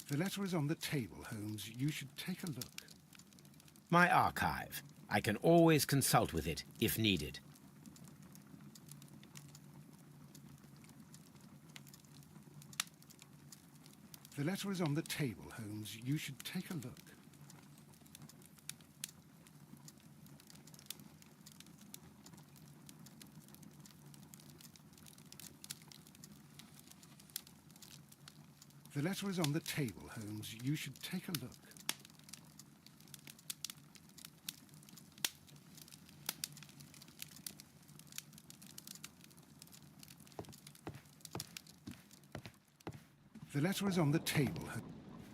The letter is on the table, Holmes. You should take a look. My archive. I can always consult with it, if needed. The letter is on the table, Holmes. You should take a look. The letter is on the table, Holmes. You should take a look. The letter is on the table.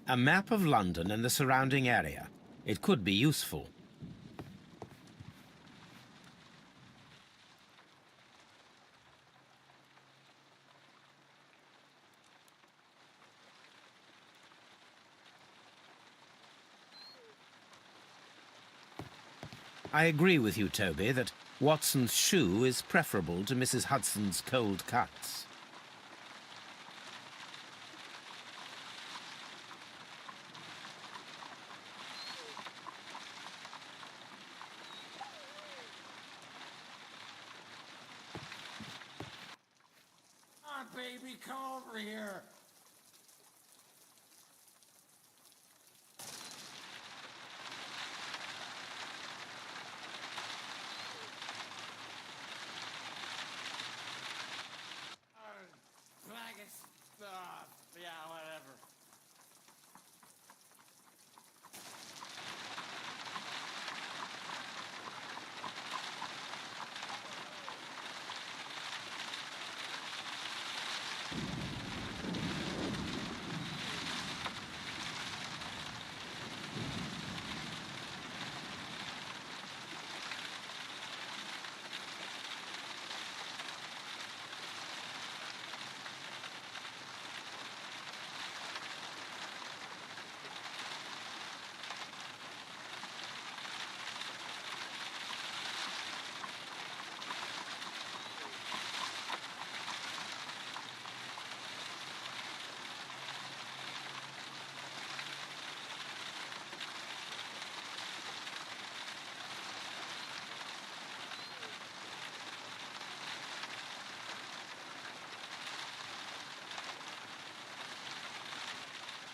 A map of London and the surrounding area. It could be useful. I agree with you, Toby, that Watson's shoe is preferable to Mrs. Hudson's cold cuts. Come on, baby, come over here. Bag of stuff. Yeah, whatever.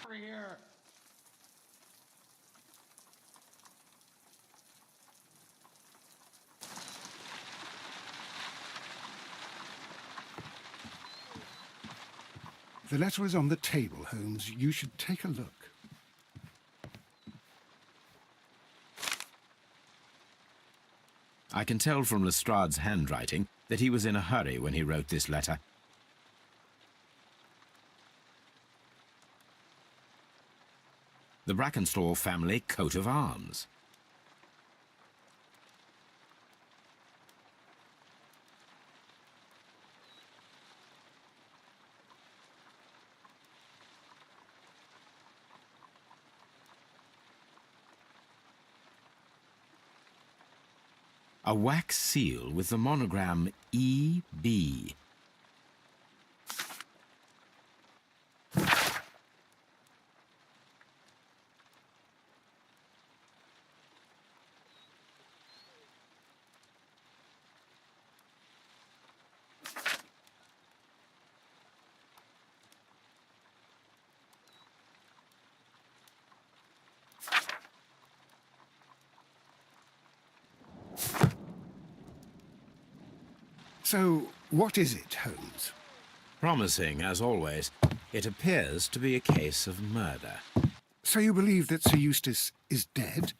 Over here. The letter is on the table, Holmes. You should take a look. I can tell from Lestrade's handwriting that he was in a hurry when he wrote this letter. The Brackenstall family coat of arms. A wax seal with the monogram E.B. So, what is it, Holmes? Promising, as always, it appears to be a case of murder. So you believe that Sir Eustace is dead?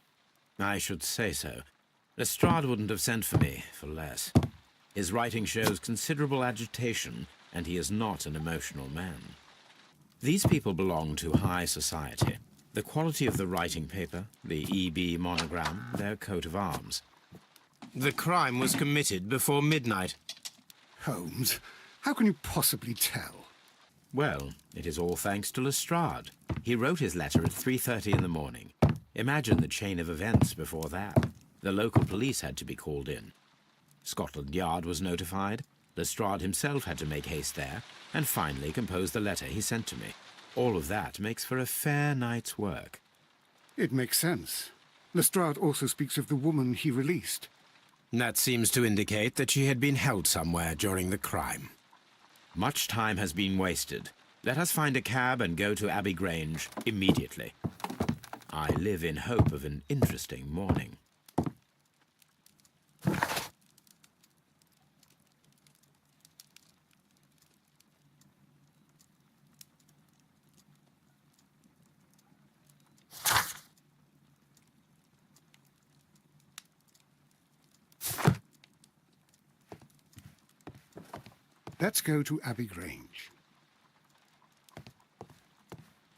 I should say so. Lestrade wouldn't have sent for me for less. His writing shows considerable agitation, and he is not an emotional man. These people belong to high society. The quality of the writing paper, the EB monogram, their coat of arms. The crime was committed before midnight. Holmes, how can you possibly tell? Well, it is all thanks to Lestrade. He wrote his letter at 3:30 in the morning. Imagine the chain of events before that. The local police had to be called in. Scotland Yard was notified. Lestrade himself had to make haste there, and finally compose the letter he sent to me. All of that makes for a fair night's work. It makes sense. Lestrade also speaks of the woman he released. That seems to indicate that she had been held somewhere during the crime. Much time has been wasted. Let us find a cab and go to Abbey Grange immediately. I live in hope of an interesting morning. Let's go to Abbey Grange.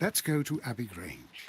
Let's go to Abbey Grange.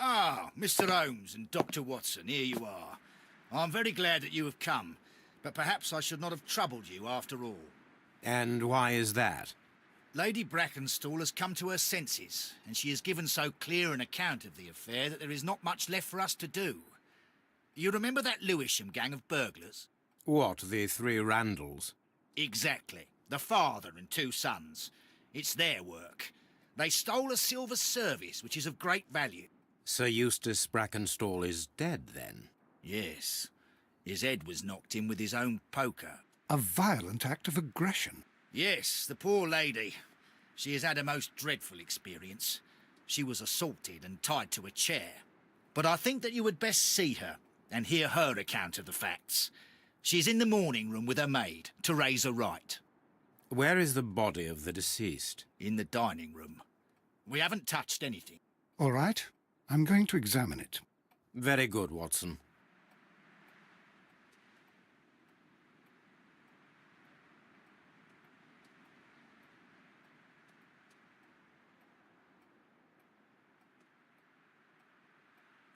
Ah, Mr. Holmes and Dr. Watson, here you are. I'm very glad that you have come, but perhaps I should not have troubled you after all. And why is that? Lady Brackenstall has come to her senses, and she has given so clear an account of the affair that there is not much left for us to do. You remember that Lewisham gang of burglars? What, the three Randalls? Exactly. The father and two sons. It's their work. They stole a silver service, which is of great value. Sir Eustace Brackenstall is dead, then? Yes. His head was knocked in with his own poker. A violent act of aggression. Yes, the poor lady. She has had a most dreadful experience. She was assaulted and tied to a chair. But I think that you would best see her and hear her account of the facts. She's in the morning room with her maid to raise a right. Where is the body of the deceased? In the dining room. We haven't touched anything. All right, I'm going to examine it. Very good, Watson.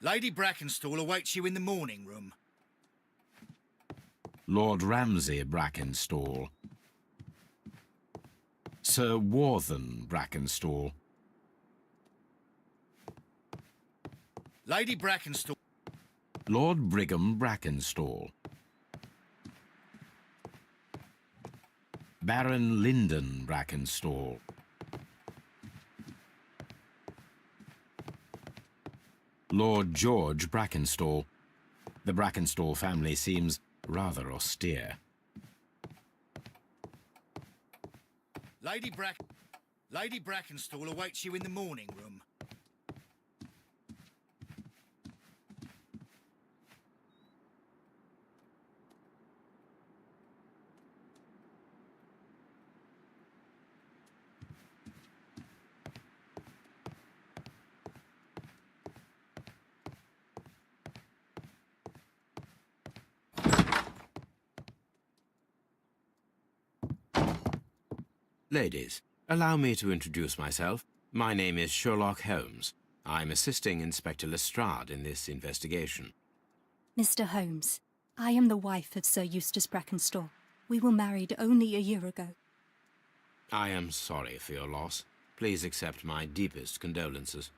Lady Brackenstall awaits you in the morning room. Lord Ramsay Brackenstall. Sir Warthen Brackenstall. Lady Brackenstall. Lord Brigham Brackenstall. Baron Lyndon Brackenstall. Lord George Brackenstall. The Brackenstall family seems rather austere. Lady Brackenstall awaits you in the morning room. Ladies, allow me to introduce myself. My name is Sherlock Holmes. I'm assisting Inspector Lestrade in this investigation. Mr. Holmes, I am the wife of Sir Eustace Brackenstall. We were married only a year ago. I am sorry for your loss. Please accept my deepest condolences.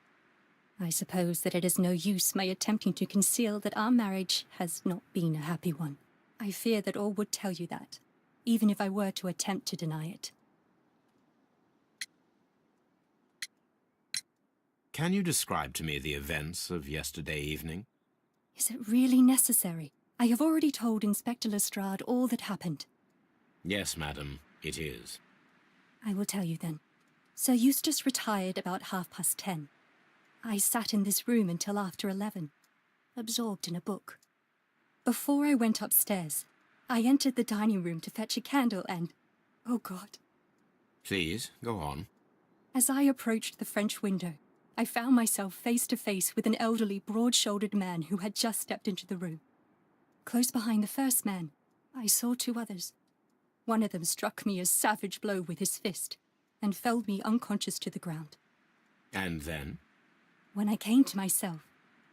I suppose that it is no use my attempting to conceal that our marriage has not been a happy one. I fear that all would tell you that, even if I were to attempt to deny it. Can you describe to me the events of yesterday evening? Is it really necessary? I have already told Inspector Lestrade all that happened. Yes, madam, it is. I will tell you then. Sir Eustace retired about 10:30. I sat in this room until after 11, absorbed in a book. Before I went upstairs, I entered the dining room to fetch a candle and... oh God. Please, go on. As I approached the French window, I found myself face to face with an elderly, broad-shouldered man who had just stepped into the room. Close behind the first man, I saw two others. One of them struck me a savage blow with his fist and felled me unconscious to the ground. And then? When I came to myself,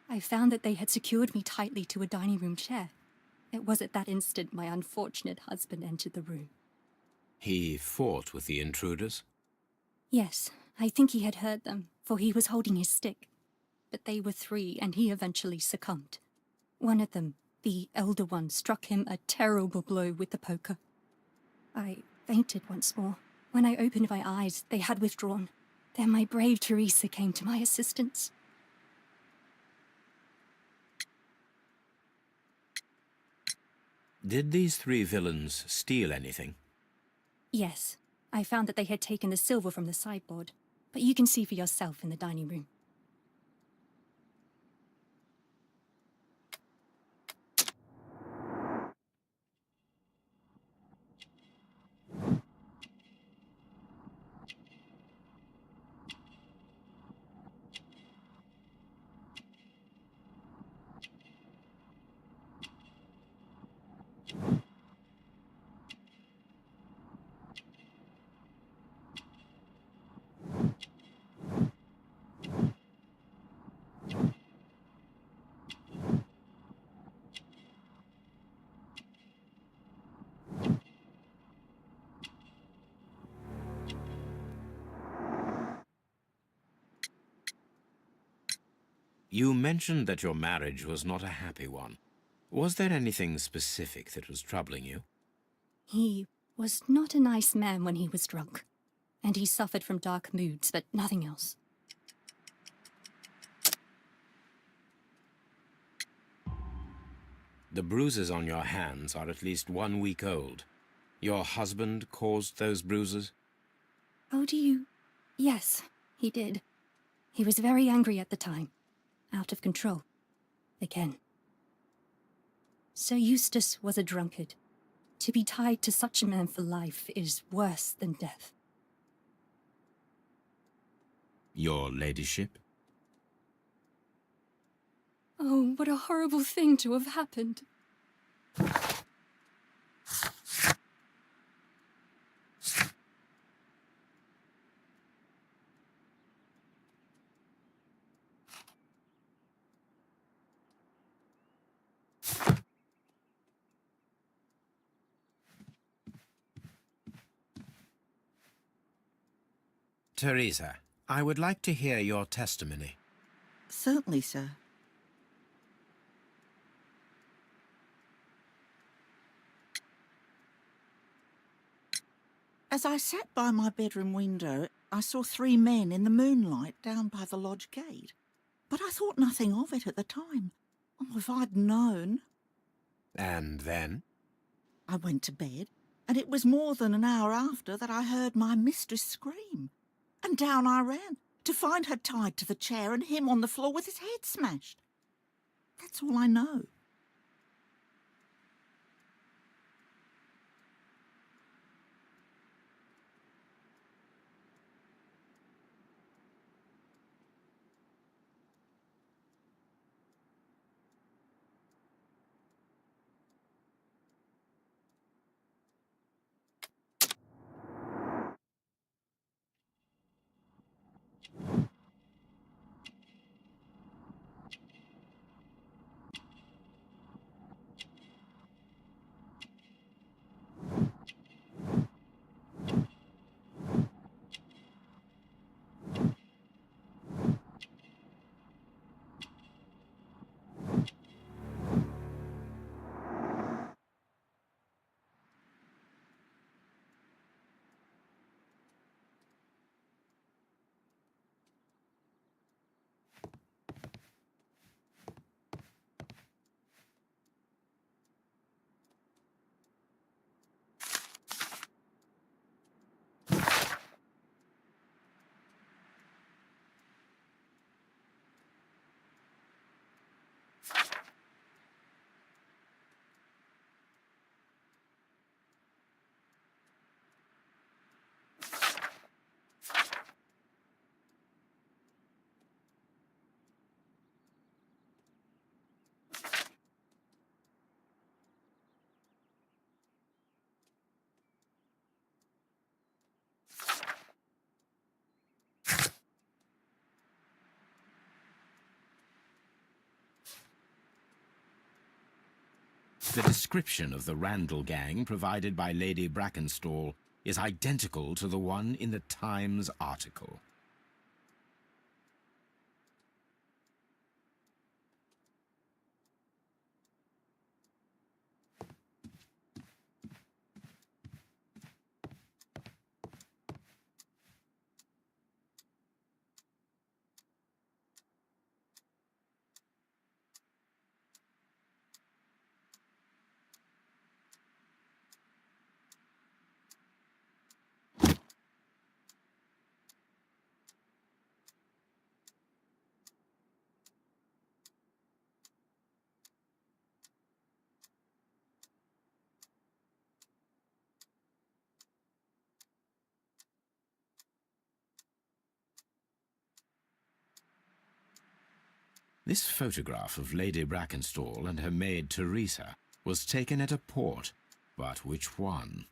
I found that they had secured me tightly to a dining room chair. It was at that instant my unfortunate husband entered the room. He fought with the intruders? Yes, I think he had heard them, for he was holding his stick. But they were three, and he eventually succumbed. One of them, the elder one, struck him a terrible blow with the poker. I fainted once more. When I opened my eyes, they had withdrawn. Then my brave Teresa came to my assistance. Did these three villains steal anything? Yes, I found that they had taken the silver from the sideboard, but you can see for yourself in the dining room. You mentioned that your marriage was not a happy one. Was there anything specific that was troubling you? He was not a nice man when he was drunk, and he suffered from dark moods, but nothing else. The bruises on your hands are at least 1 week old. Your husband caused those bruises? Oh, do you? Yes, he did. He was very angry at the time. Out of control. Again. Sir Eustace was a drunkard. To be tied to such a man for life is worse than death. Your ladyship? Oh, what a horrible thing to have happened. Teresa, I would like to hear your testimony. Certainly, sir. As I sat by my bedroom window, I saw 3 men in the moonlight down by the lodge gate. But I thought nothing of it at the time. Oh, if I'd known. And then? I went to bed, and it was more than an hour after that I heard my mistress scream. And down I ran, to find her tied to the chair and him on the floor with his head smashed. That's all I know. The description of the Randall gang provided by Lady Brackenstall is identical to the one in the Times article. This photograph of Lady Brackenstall and her maid Teresa was taken at a port, but which one?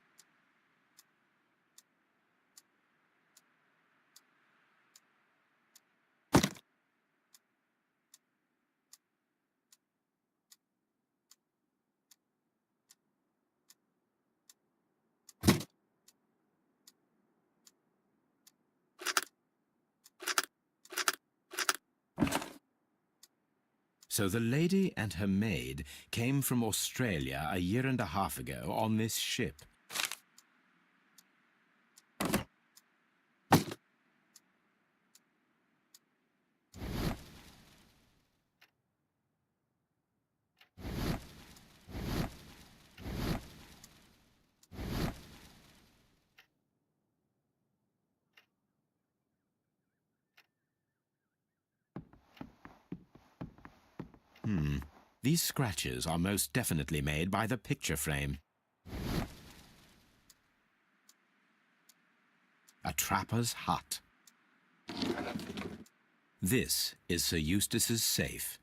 So the lady and her maid came from Australia a year and a half ago on this ship. These scratches are most definitely made by the picture frame. A trapper's hut. This is Sir Eustace's safe.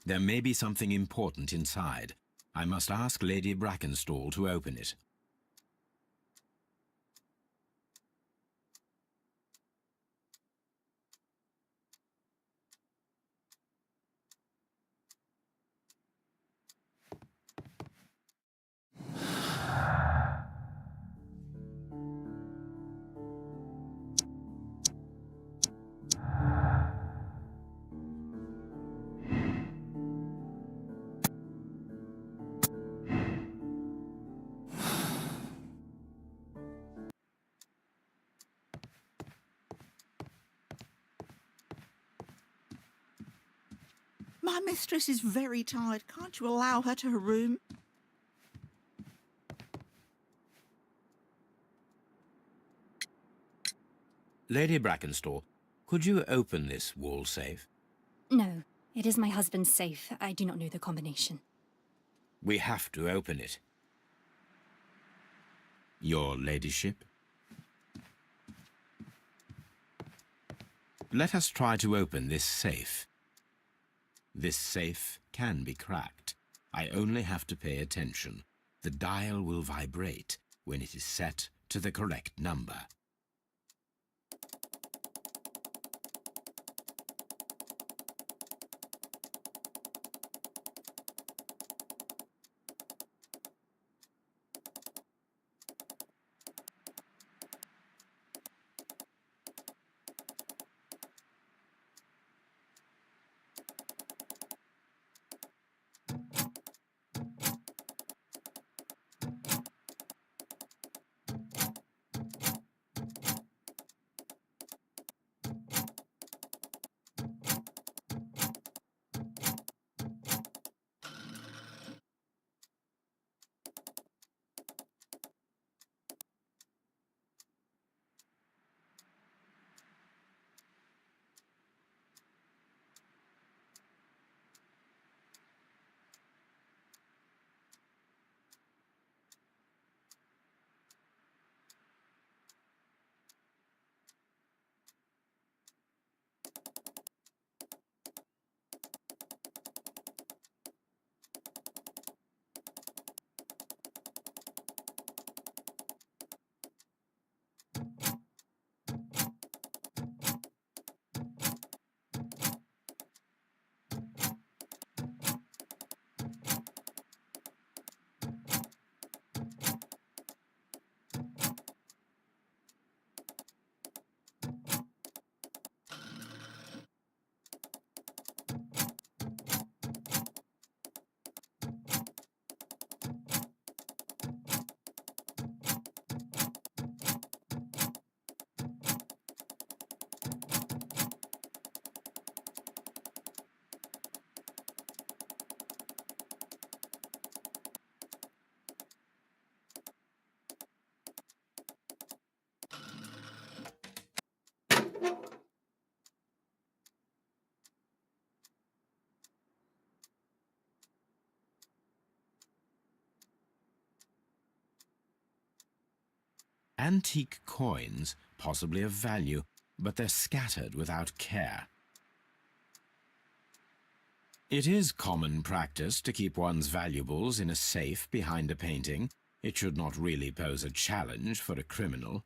There may be something important inside. I must ask Lady Brackenstall to open it. My mistress is very tired. Can't you allow her to her room? Lady Brackenstall, could you open this wall safe? No, it is my husband's safe. I do not know the combination. We have to open it. Your ladyship? Let us try to open this safe. This safe can be cracked. I only have to pay attention. The dial will vibrate when it is set to the correct number. Antique coins, possibly of value, but they're scattered without care. It is common practice to keep one's valuables in a safe behind a painting. It should not really pose a challenge for a criminal.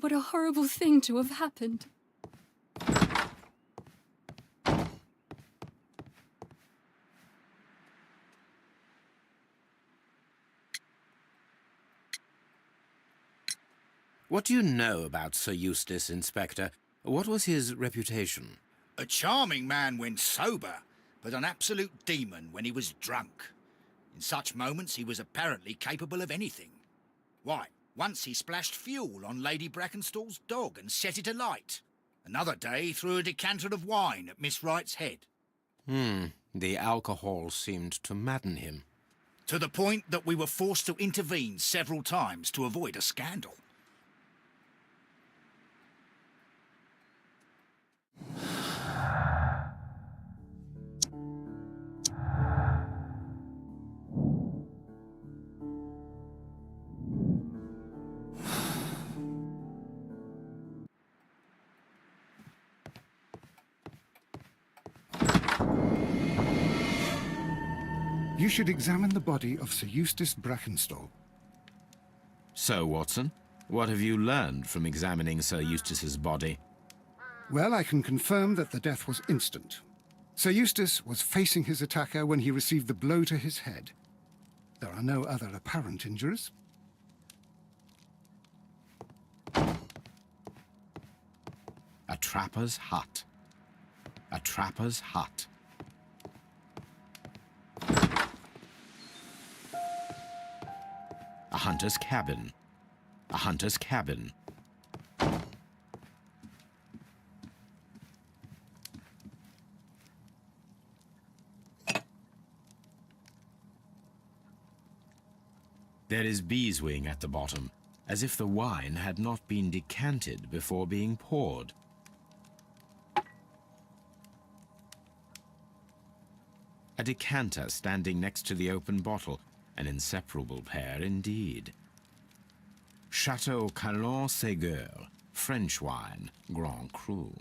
What a horrible thing to have happened. What do you know about Sir Eustace, Inspector? What was his reputation? A charming man when sober, but an absolute demon when he was drunk. In such moments he was apparently capable of anything. Why, once he splashed fuel on Lady Brackenstall's dog and set it alight. Another day he threw a decanter of wine at Miss Wright's head. The alcohol seemed to madden him. To the point that we were forced to intervene several times to avoid a scandal. You should examine the body of Sir Eustace Brackenstall. So, Watson, What have you learned from examining Sir Eustace's body? Well, I can confirm that the death was instant. Sir Eustace was facing his attacker when he received the blow to his head. There are no other apparent injuries. A trapper's hut. A trapper's hut. A hunter's cabin. A hunter's cabin. There is beeswing at the bottom, as if the wine had not been decanted before being poured. A decanter standing next to the open bottle, an inseparable pair indeed. Chateau Calon Ségur, French wine, Grand Cru.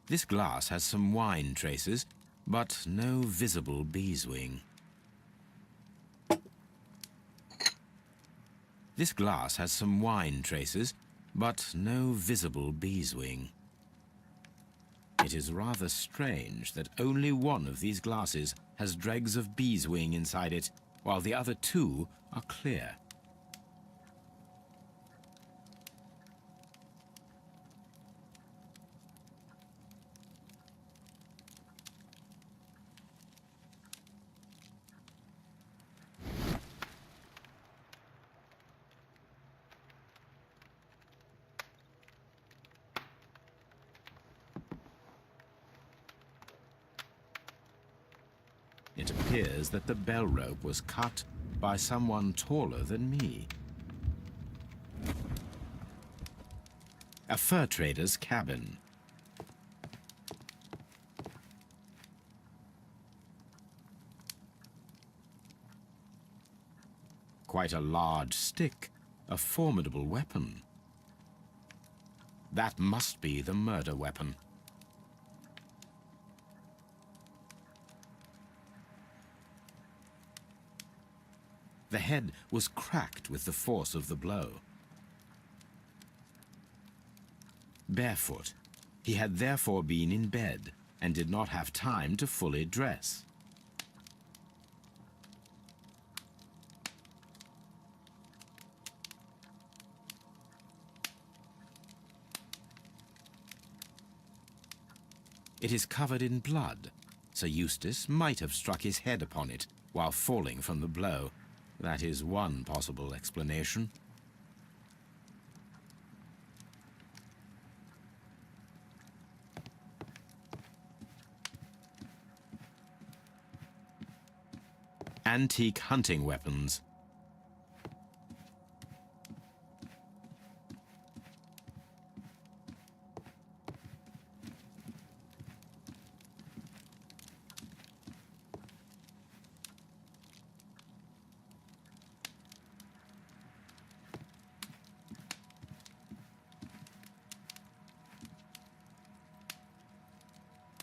This glass has some wine traces, but no visible beeswing. This glass has some wine traces, but no visible beeswing. It is rather strange that only one of these glasses has dregs of beeswing inside it, while the other two are clear. It appears that the bell rope was cut by someone taller than me. A fur trader's cabin. Quite a large stick, a formidable weapon. That must be the murder weapon. The head was cracked with the force of the blow. Barefoot, he had therefore been in bed and did not have time to fully dress. It is covered in blood. Sir Eustace might have struck his head upon it while falling from the blow. That is one possible explanation. Antique hunting weapons.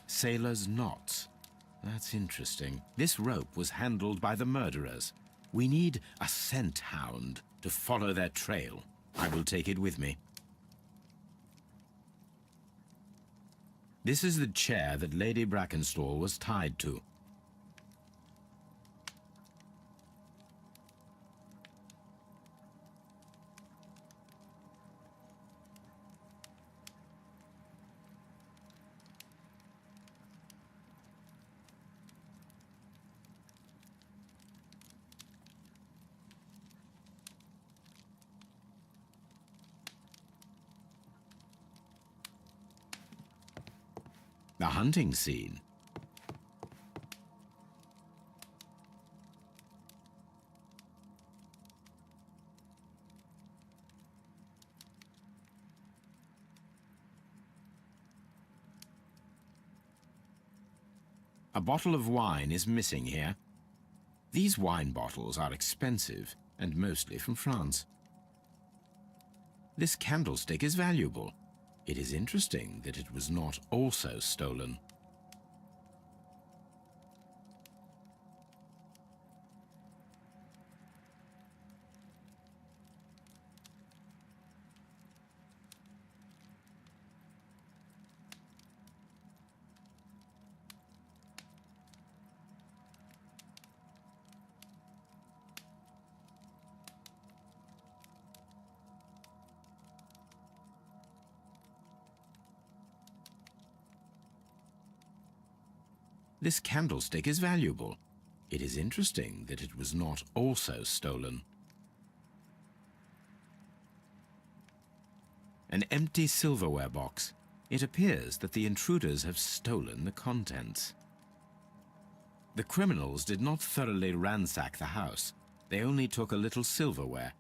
Sailor's knots. That's interesting. This rope was handled by the murderers. We need a scent hound to follow their trail. I will take it with me. This is the chair that Lady Brackenstall was tied to. The hunting scene. A bottle of wine is missing here. These wine bottles are expensive and mostly from France. This candlestick is valuable. It is interesting that it was not also stolen. This candlestick is valuable. It is interesting that it was not also stolen. An empty silverware box. It appears that the intruders have stolen the contents. The criminals did not thoroughly ransack the house. They only took a little silverware.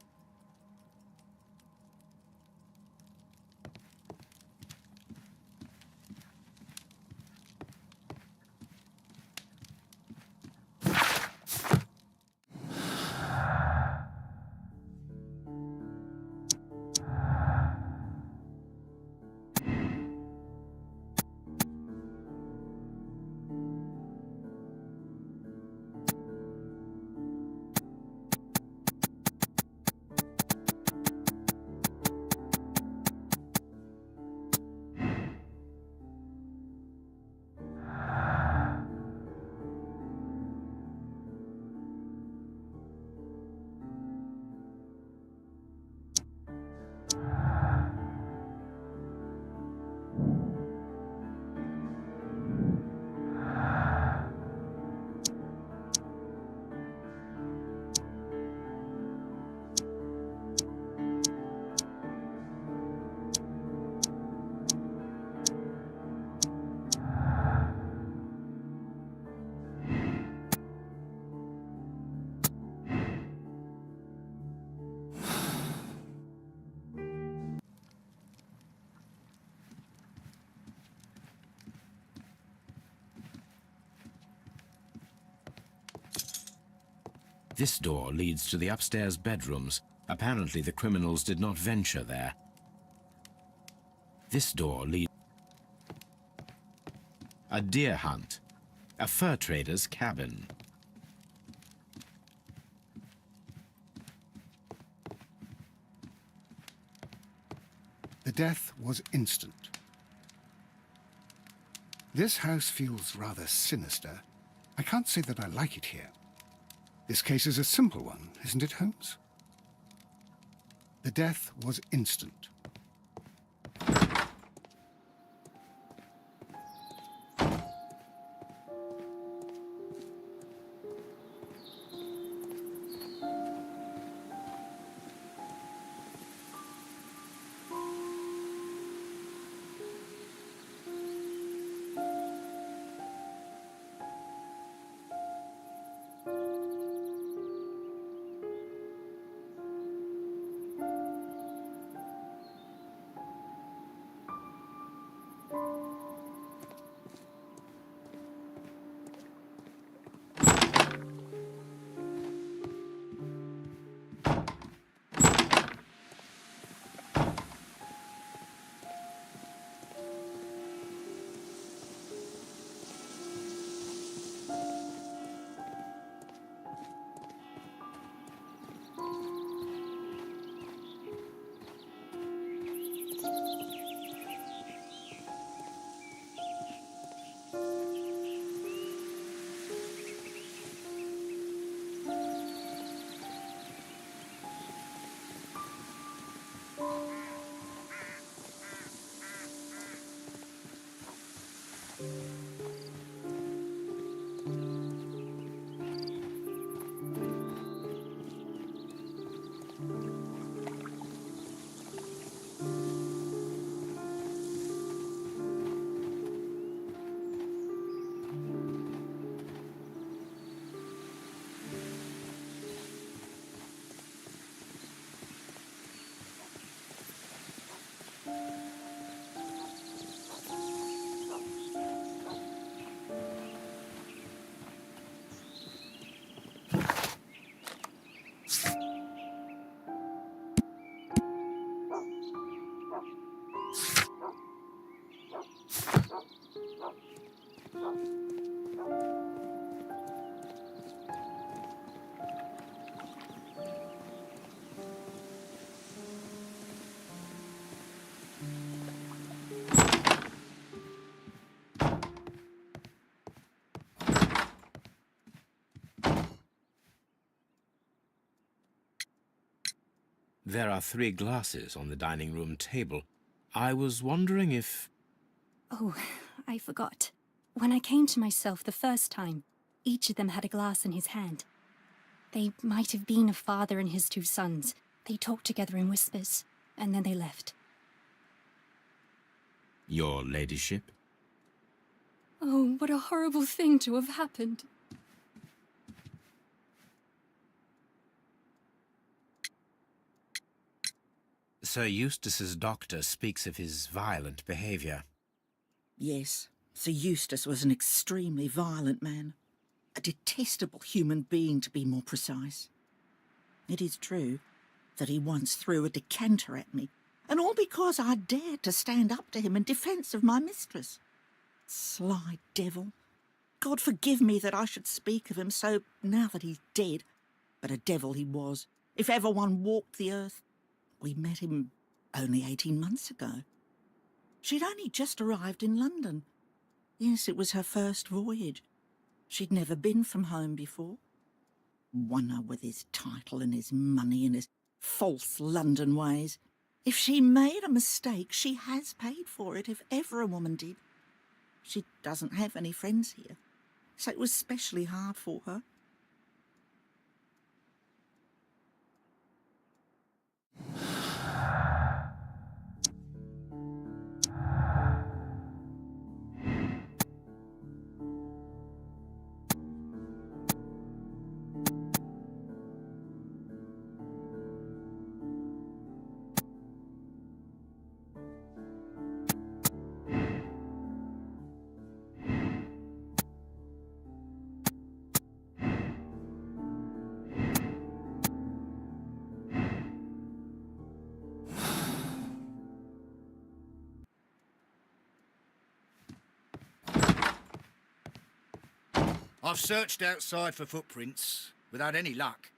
This door leads to the upstairs bedrooms. Apparently the criminals did not venture there. This door leads... A deer hunt. A fur trader's cabin. The death was instant. This house feels rather sinister. I can't say that I like it here. This case is a simple one, isn't it, Holmes? The death was instant. There are 3 glasses on the dining room table. I was wondering if... Oh, I forgot. When I came to myself the first time, each of them had a glass in his hand. They might have been a father and his 2 sons. They talked together in whispers, and then they left. Your ladyship? Oh, what a horrible thing to have happened. Sir Eustace's doctor speaks of his violent behaviour. Yes, Sir Eustace was an extremely violent man. A detestable human being, to be more precise. It is true that he once threw a decanter at me, and all because I dared to stand up to him in defence of my mistress. Sly devil. God forgive me that I should speak of him so now that he's dead, but a devil he was, if ever one walked the earth. We met him only 18 months ago. She'd only just arrived in London. Yes, it was her first voyage. She'd never been from home before. Wonder with his title and his money and his false London ways. If she made a mistake, she has paid for it, if ever a woman did. She doesn't have any friends here, so it was specially hard for her. I've searched outside for footprints without any luck.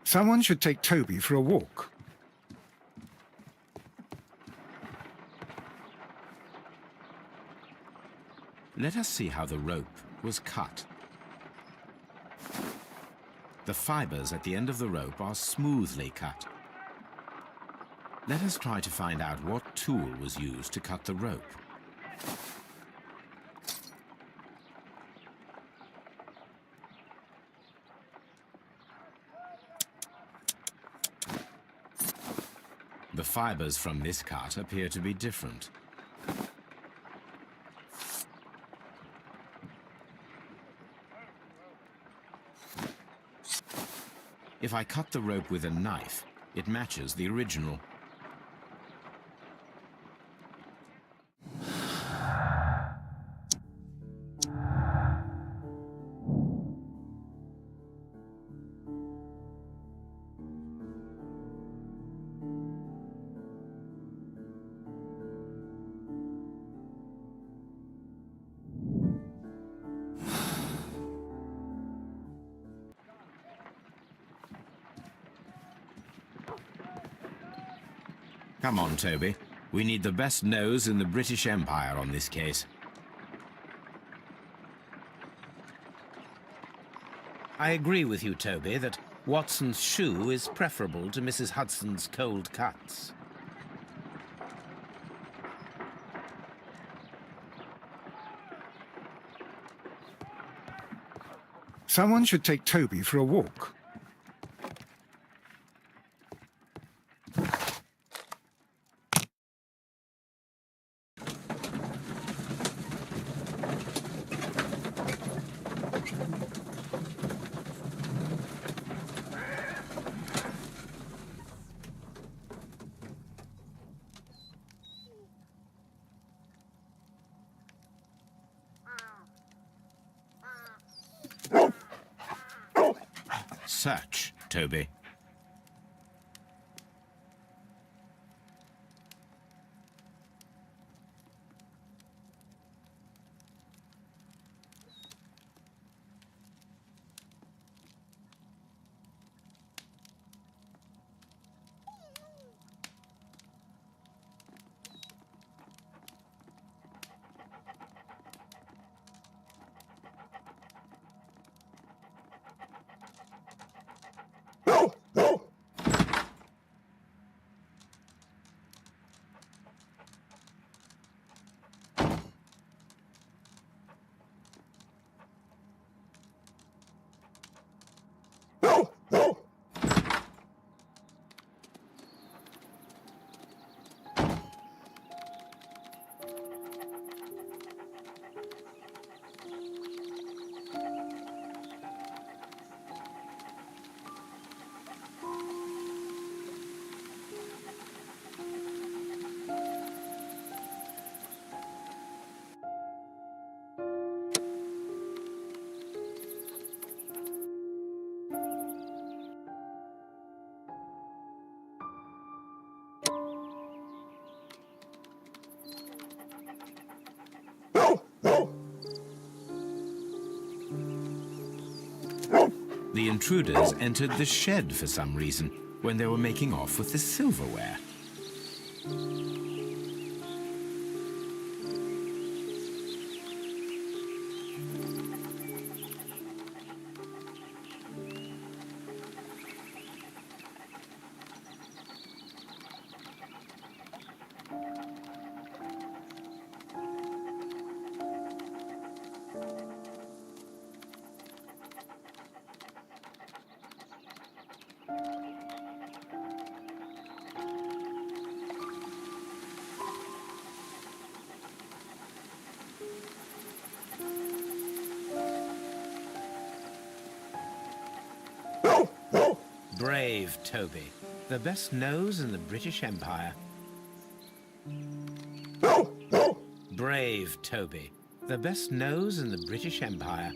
Someone should take Toby for a walk. Let us see how the rope was cut. The fibres at the end of the rope are smoothly cut. Let us try to find out what tool was used to cut the rope. The fibres from this cut appear to be different. If I cut the rope with a knife, it matches the original. Come on, Toby. We need the best nose in the British Empire on this case. I agree with you, Toby, that Watson's shoe is preferable to Mrs. Hudson's cold cuts. Someone should take Toby for a walk. such, Toby. The intruders entered the shed for some reason when they were making off with the silverware. Brave Toby, the best nose in the British Empire. Brave Toby, the best nose in the British Empire.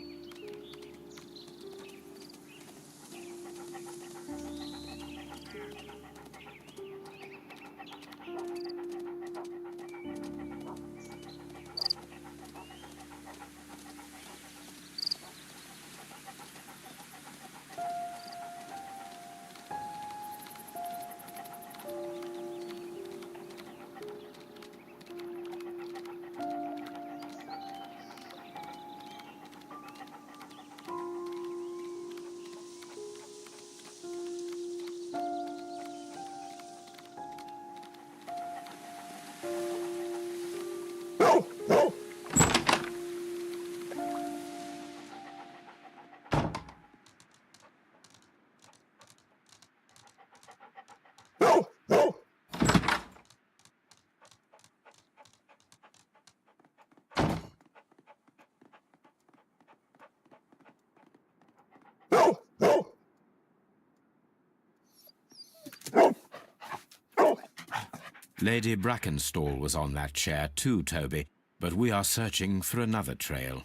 Lady Brackenstall was on that chair too, Toby, but we are searching for another trail.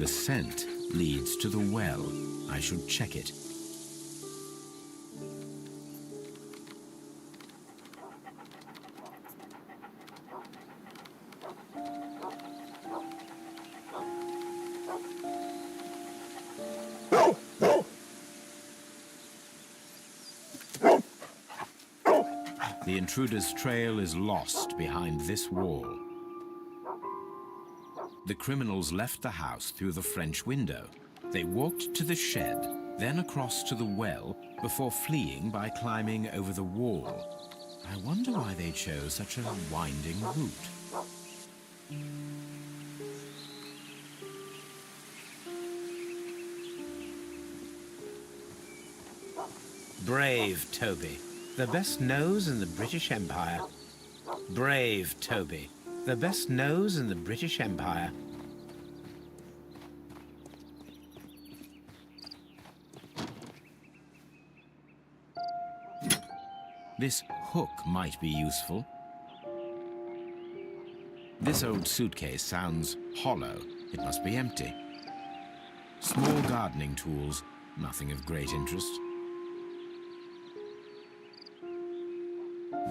The scent leads to the well. I should check it. The intruder's trail is lost behind this wall. The criminals left the house through the French window. They walked to the shed, then across to the well, before fleeing by climbing over the wall. I wonder why they chose such a winding route. Brave Toby, the best nose in the British Empire. Brave Toby, the best nose in the British Empire. This hook might be useful. This old suitcase sounds hollow. It must be empty. Small gardening tools, nothing of great interest.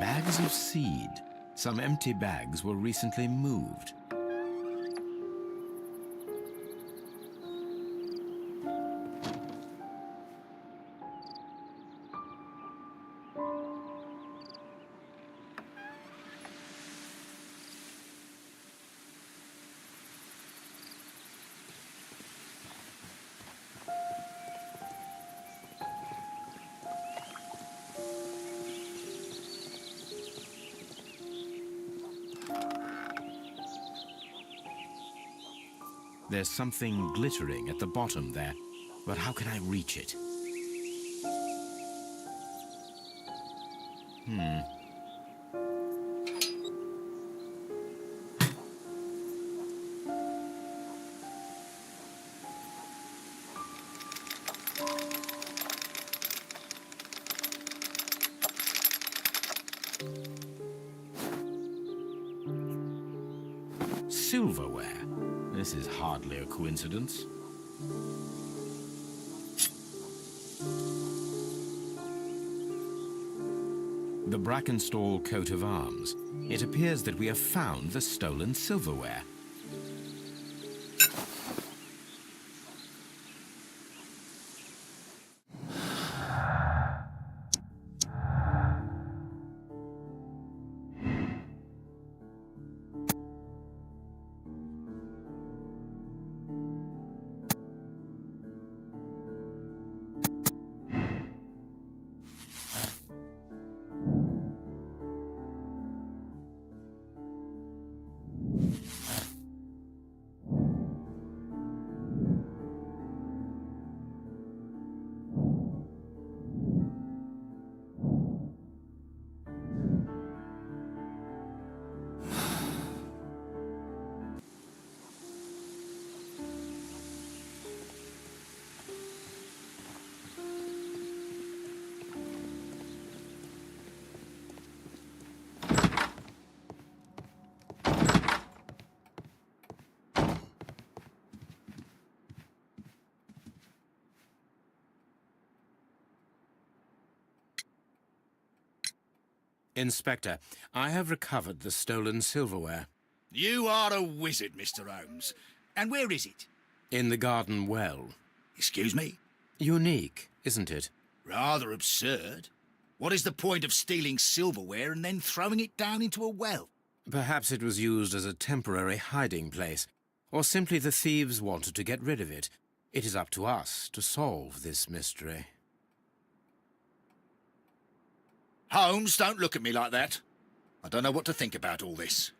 Bags of seed. Some empty bags were recently moved. There's something glittering at the bottom there, but how can I reach it? Silverware. This is hardly a coincidence. The Brackenstall coat of arms. It appears that we have found the stolen silverware. Inspector, I have recovered the stolen silverware. You are a wizard, Mr. Holmes. And where is it? In the garden well. Excuse me? Unique, isn't it? Rather absurd. What is the point of stealing silverware and then throwing it down into a well? Perhaps it was used as a temporary hiding place, or simply the thieves wanted to get rid of it. It is up to us to solve this mystery. Holmes, don't look at me like that. I don't know what to think about all this.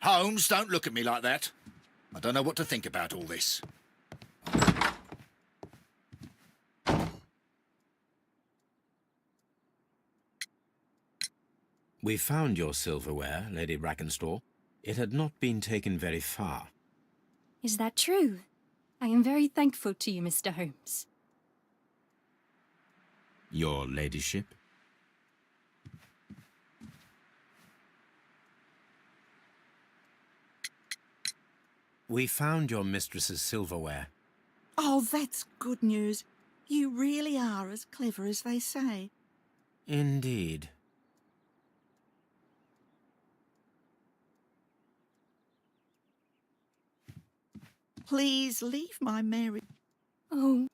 Holmes, don't look at me like that. I don't know what to think about all this. We found your silverware, Lady Brackenstall. It had not been taken very far. Is that true? I am very thankful to you, Mr. Holmes. Your ladyship? We found your mistress's silverware. Oh, that's good news. You really are as clever as they say. Indeed. Please leave my Mary. Oh,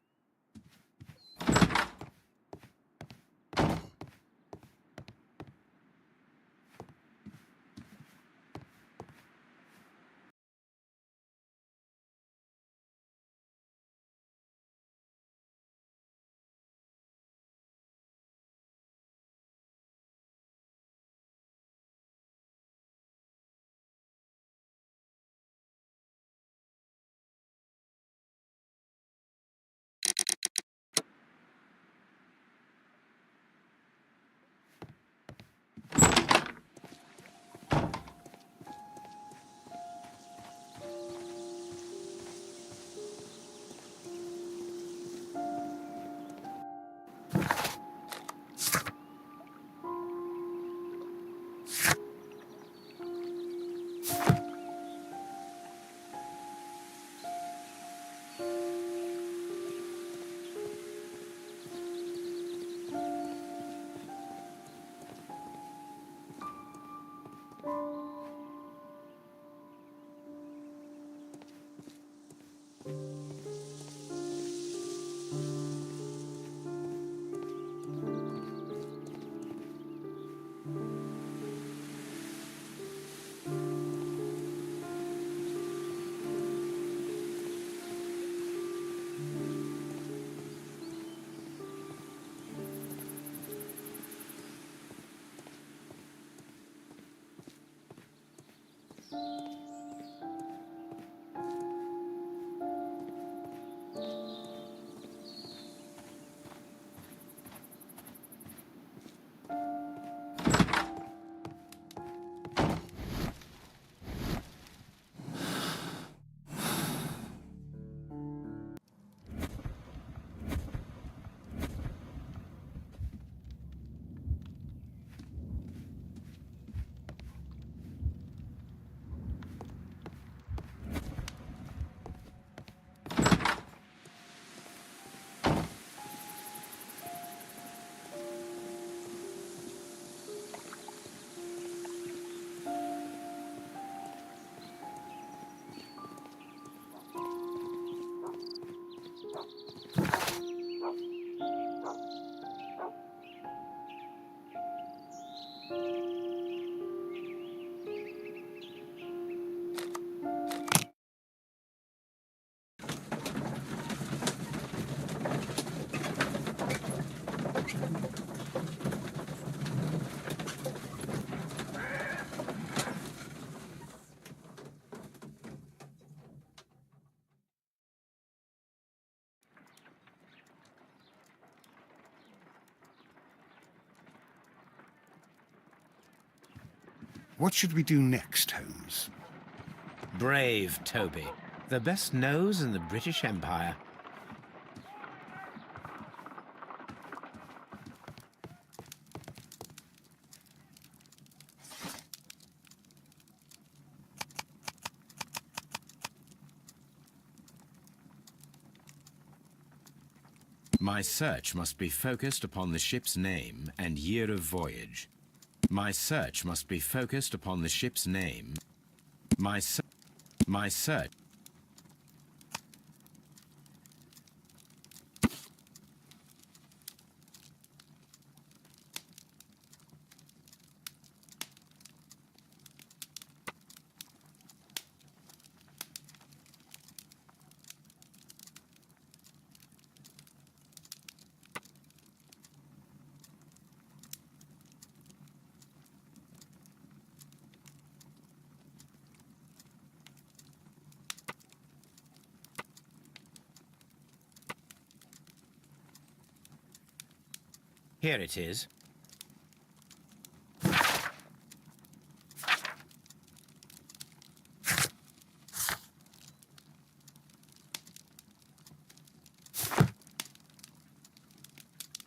What should we do next, Holmes? Brave Toby. The best nose in the British Empire. My search must be focused upon the ship's name and year of voyage. My search must be focused upon the ship's name. My search. Here it is.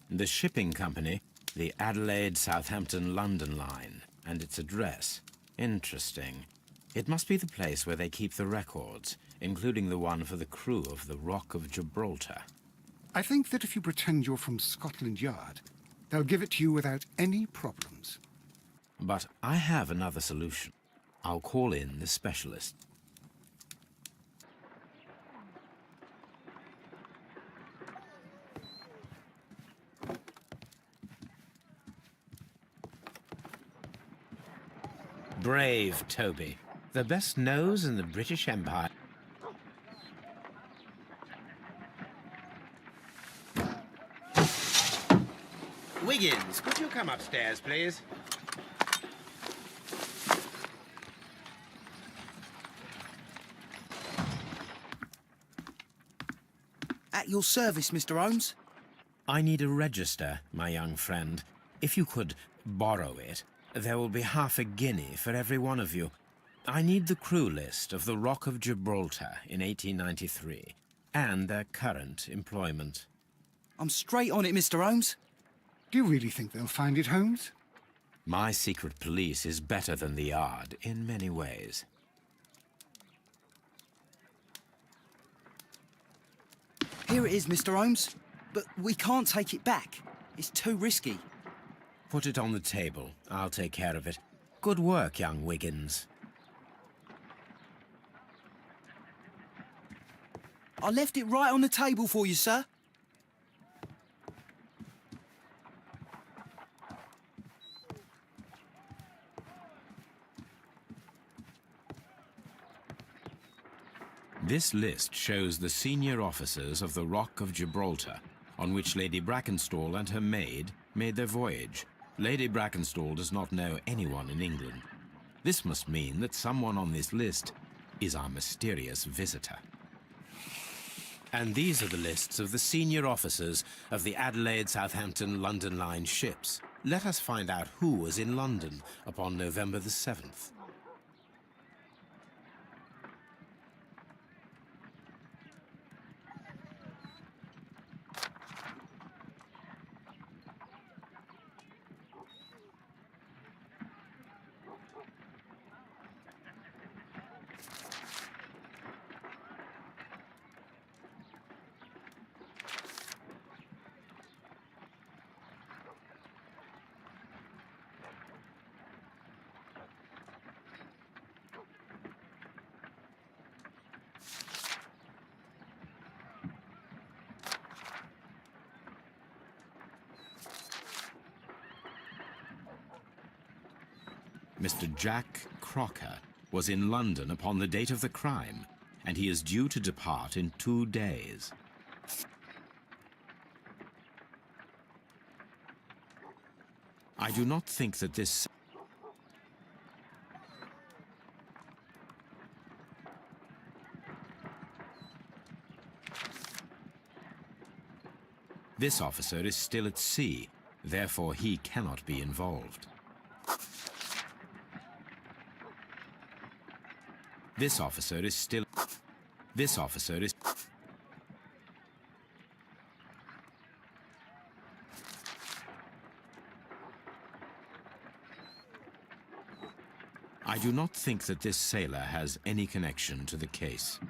The shipping company, the Adelaide, Southampton, London line, and its address. Interesting. It must be the place where they keep the records, including the one for the crew of the Rock of Gibraltar. I think that if you pretend you're from Scotland Yard, they'll give it to you without any problems. But I have another solution. I'll call in the specialist. Brave Toby. The best nose in the British Empire. Wiggins, could you come upstairs, please? At your service, Mr. Holmes. I need a register, my young friend. If you could borrow it, there will be half a guinea for every one of you. I need the crew list of the Rock of Gibraltar in 1893, and their current employment. I'm straight on it, Mr. Holmes. Do you really think they'll find it, Holmes? My secret police is better than the Yard in many ways. Here it is, Mr. Holmes. But we can't take it back. It's too risky. Put it on the table. I'll take care of it. Good work, young Wiggins. I left it right on the table for you, sir. This list shows the senior officers of the Rock of Gibraltar, on which Lady Brackenstall and her maid made their voyage. Lady Brackenstall does not know anyone in England. This must mean that someone on this list is our mysterious visitor. And these are the lists of the senior officers of the Adelaide, Southampton, London Line ships. Let us find out who was in London upon November the 7th. Mr. Jack Crocker was in London upon the date of the crime, and he is due to depart in 2 days. I do not think that this... This officer is still at sea, therefore he cannot be involved. This officer is still... This officer is... I do not think that this sailor has any connection to the case.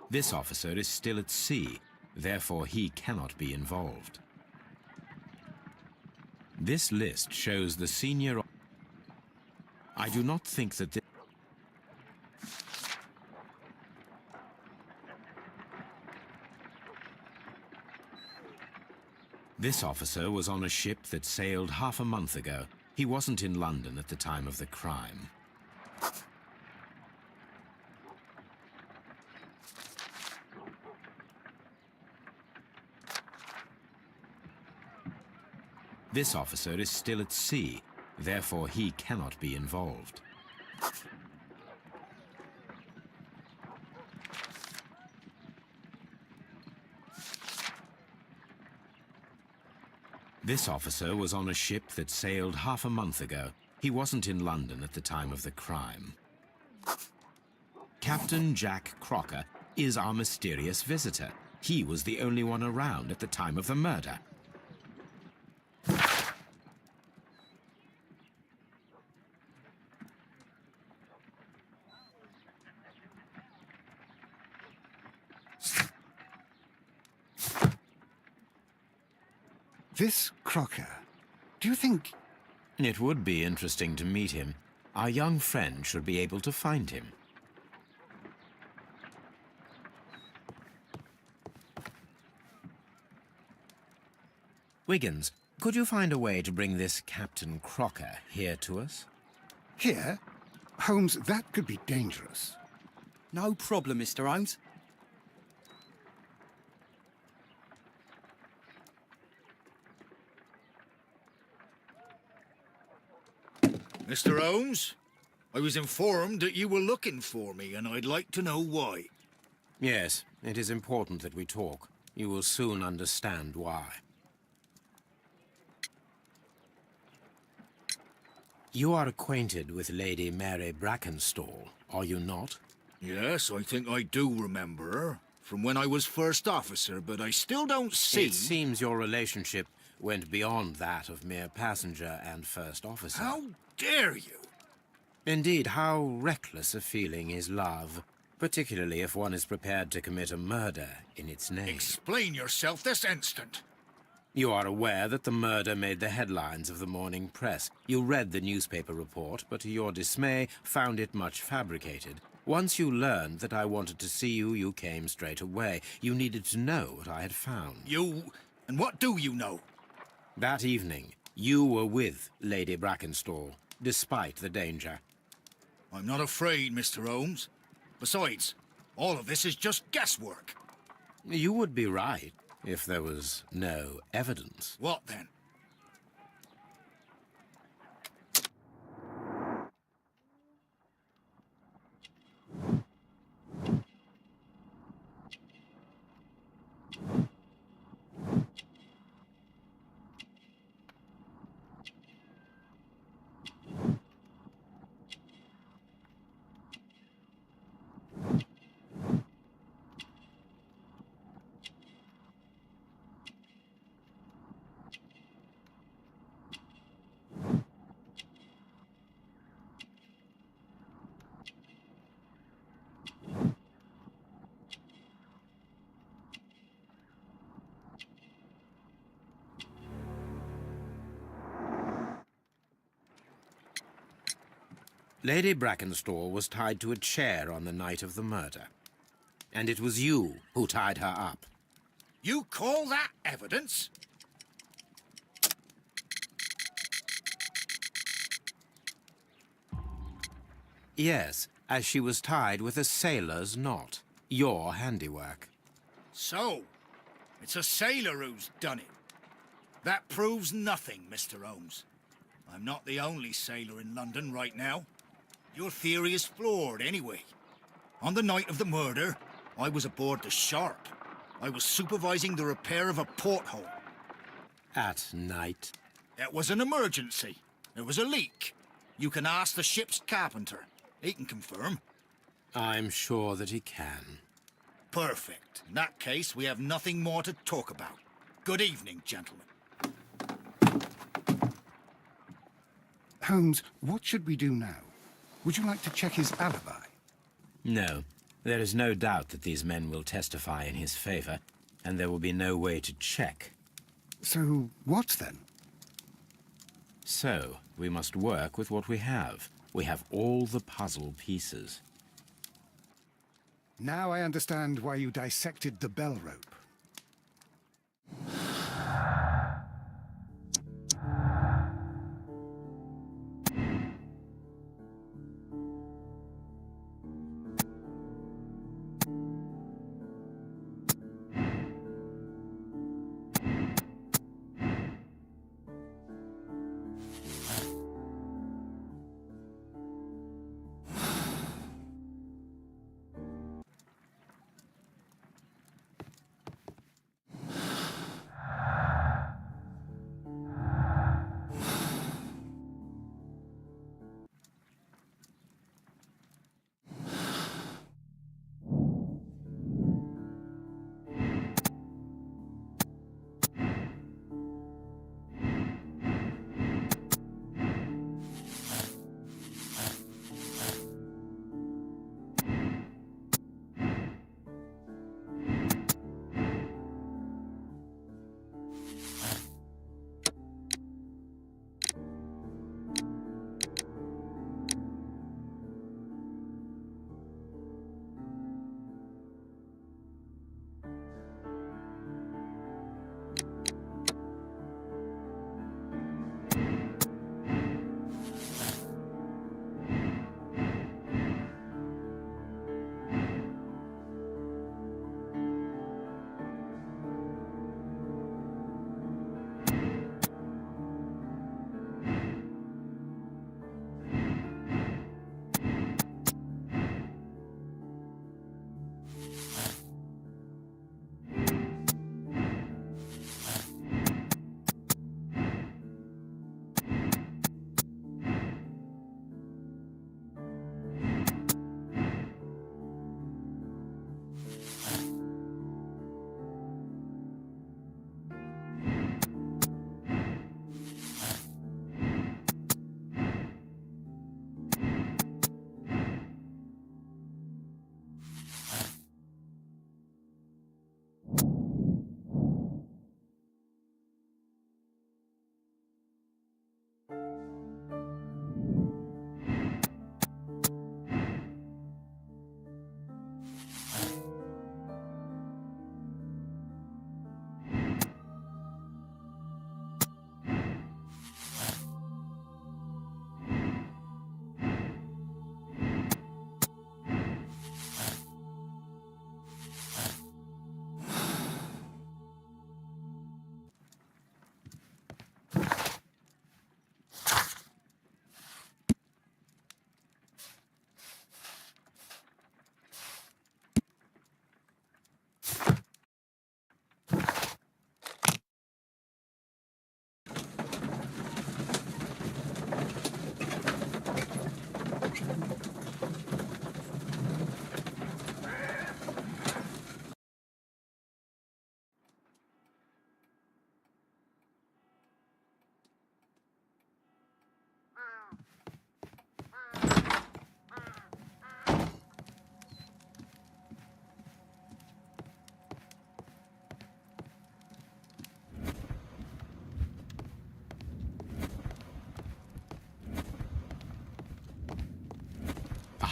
This officer is still at sea, therefore he cannot be involved. This list shows the senior... I do not think that this... This officer was on a ship that sailed half a month ago. He wasn't in London at the time of the crime. This officer is still at sea, therefore he cannot be involved. This officer was on a ship that sailed half a month ago. He wasn't in London at the time of the crime. Captain Jack Crocker is our mysterious visitor. He was the only one around at the time of the murder. This Crocker, do you think... It would be interesting to meet him. Our young friend should be able to find him. Wiggins, could you find a way to bring this Captain Crocker here to us? Here? Holmes, that could be dangerous. No problem, Mr. Holmes. Mr. Holmes, I was informed that you were looking for me, and I'd like to know why. Yes, it is important that we talk. You will soon understand why. You are acquainted with Lady Mary Brackenstall, are you not? Yes, I think I do remember her, from when I was first officer, but I still don't see... It seems your relationship went beyond that of mere passenger and first officer. How dare you? Indeed, how reckless a feeling is love, particularly if one is prepared to commit a murder in its name. Explain yourself this instant. You are aware that the murder made the headlines of the morning press. You read the newspaper report, but to your dismay, found it much fabricated. Once you learned that I wanted to see you, you came straight away. You needed to know what I had found. You... and what do you know? That evening, you were with Lady Brackenstall, despite the danger. I'm not afraid, Mr. Holmes. Besides, all of this is just guesswork. You would be right if there was no evidence. What then? Lady Brackenstall was tied to a chair on the night of the murder. And it was you who tied her up. You call that evidence? Yes, as she was tied with a sailor's knot. Your handiwork. So, it's a sailor who's done it. That proves nothing, Mr. Holmes. I'm not the only sailor in London right now. Your theory is flawed anyway. On the night of the murder, I was aboard the Sharp. I was supervising the repair of a porthole. At night? It was an emergency. There was a leak. You can ask the ship's carpenter. He can confirm. I'm sure that he can. Perfect. In that case, we have nothing more to talk about. Good evening, gentlemen. Holmes, what should we do now? Would you like to check his alibi? No. There is no doubt that these men will testify in his favor, and there will be no way to check. So, what then? So, we must work with what we have. We have all the puzzle pieces. Now I understand why you dissected the bell rope.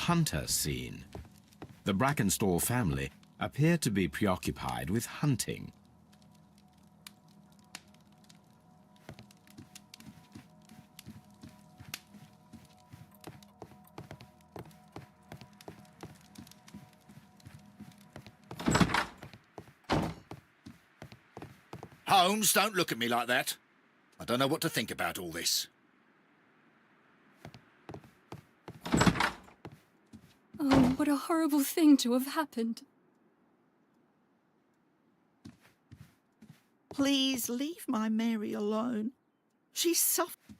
hunter scene. The Brackenstall family appear to be preoccupied with hunting. Holmes, don't look at me like that. I don't know what to think about all this. Oh, what a horrible thing to have happened. Please leave my Mary alone. She's suffering.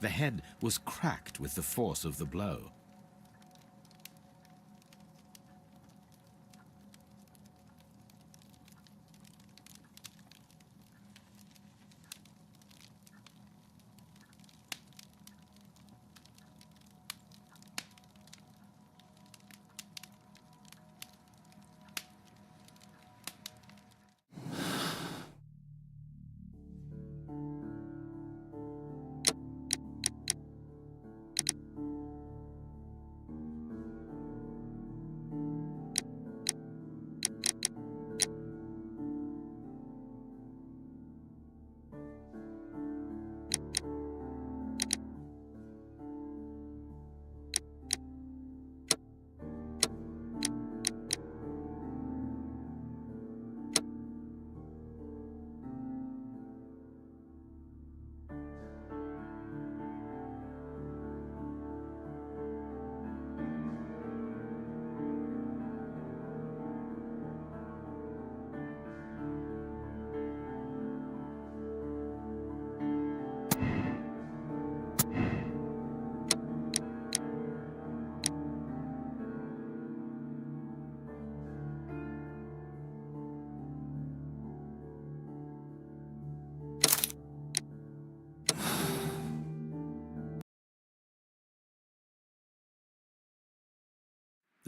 The head was cracked with the force of the blow.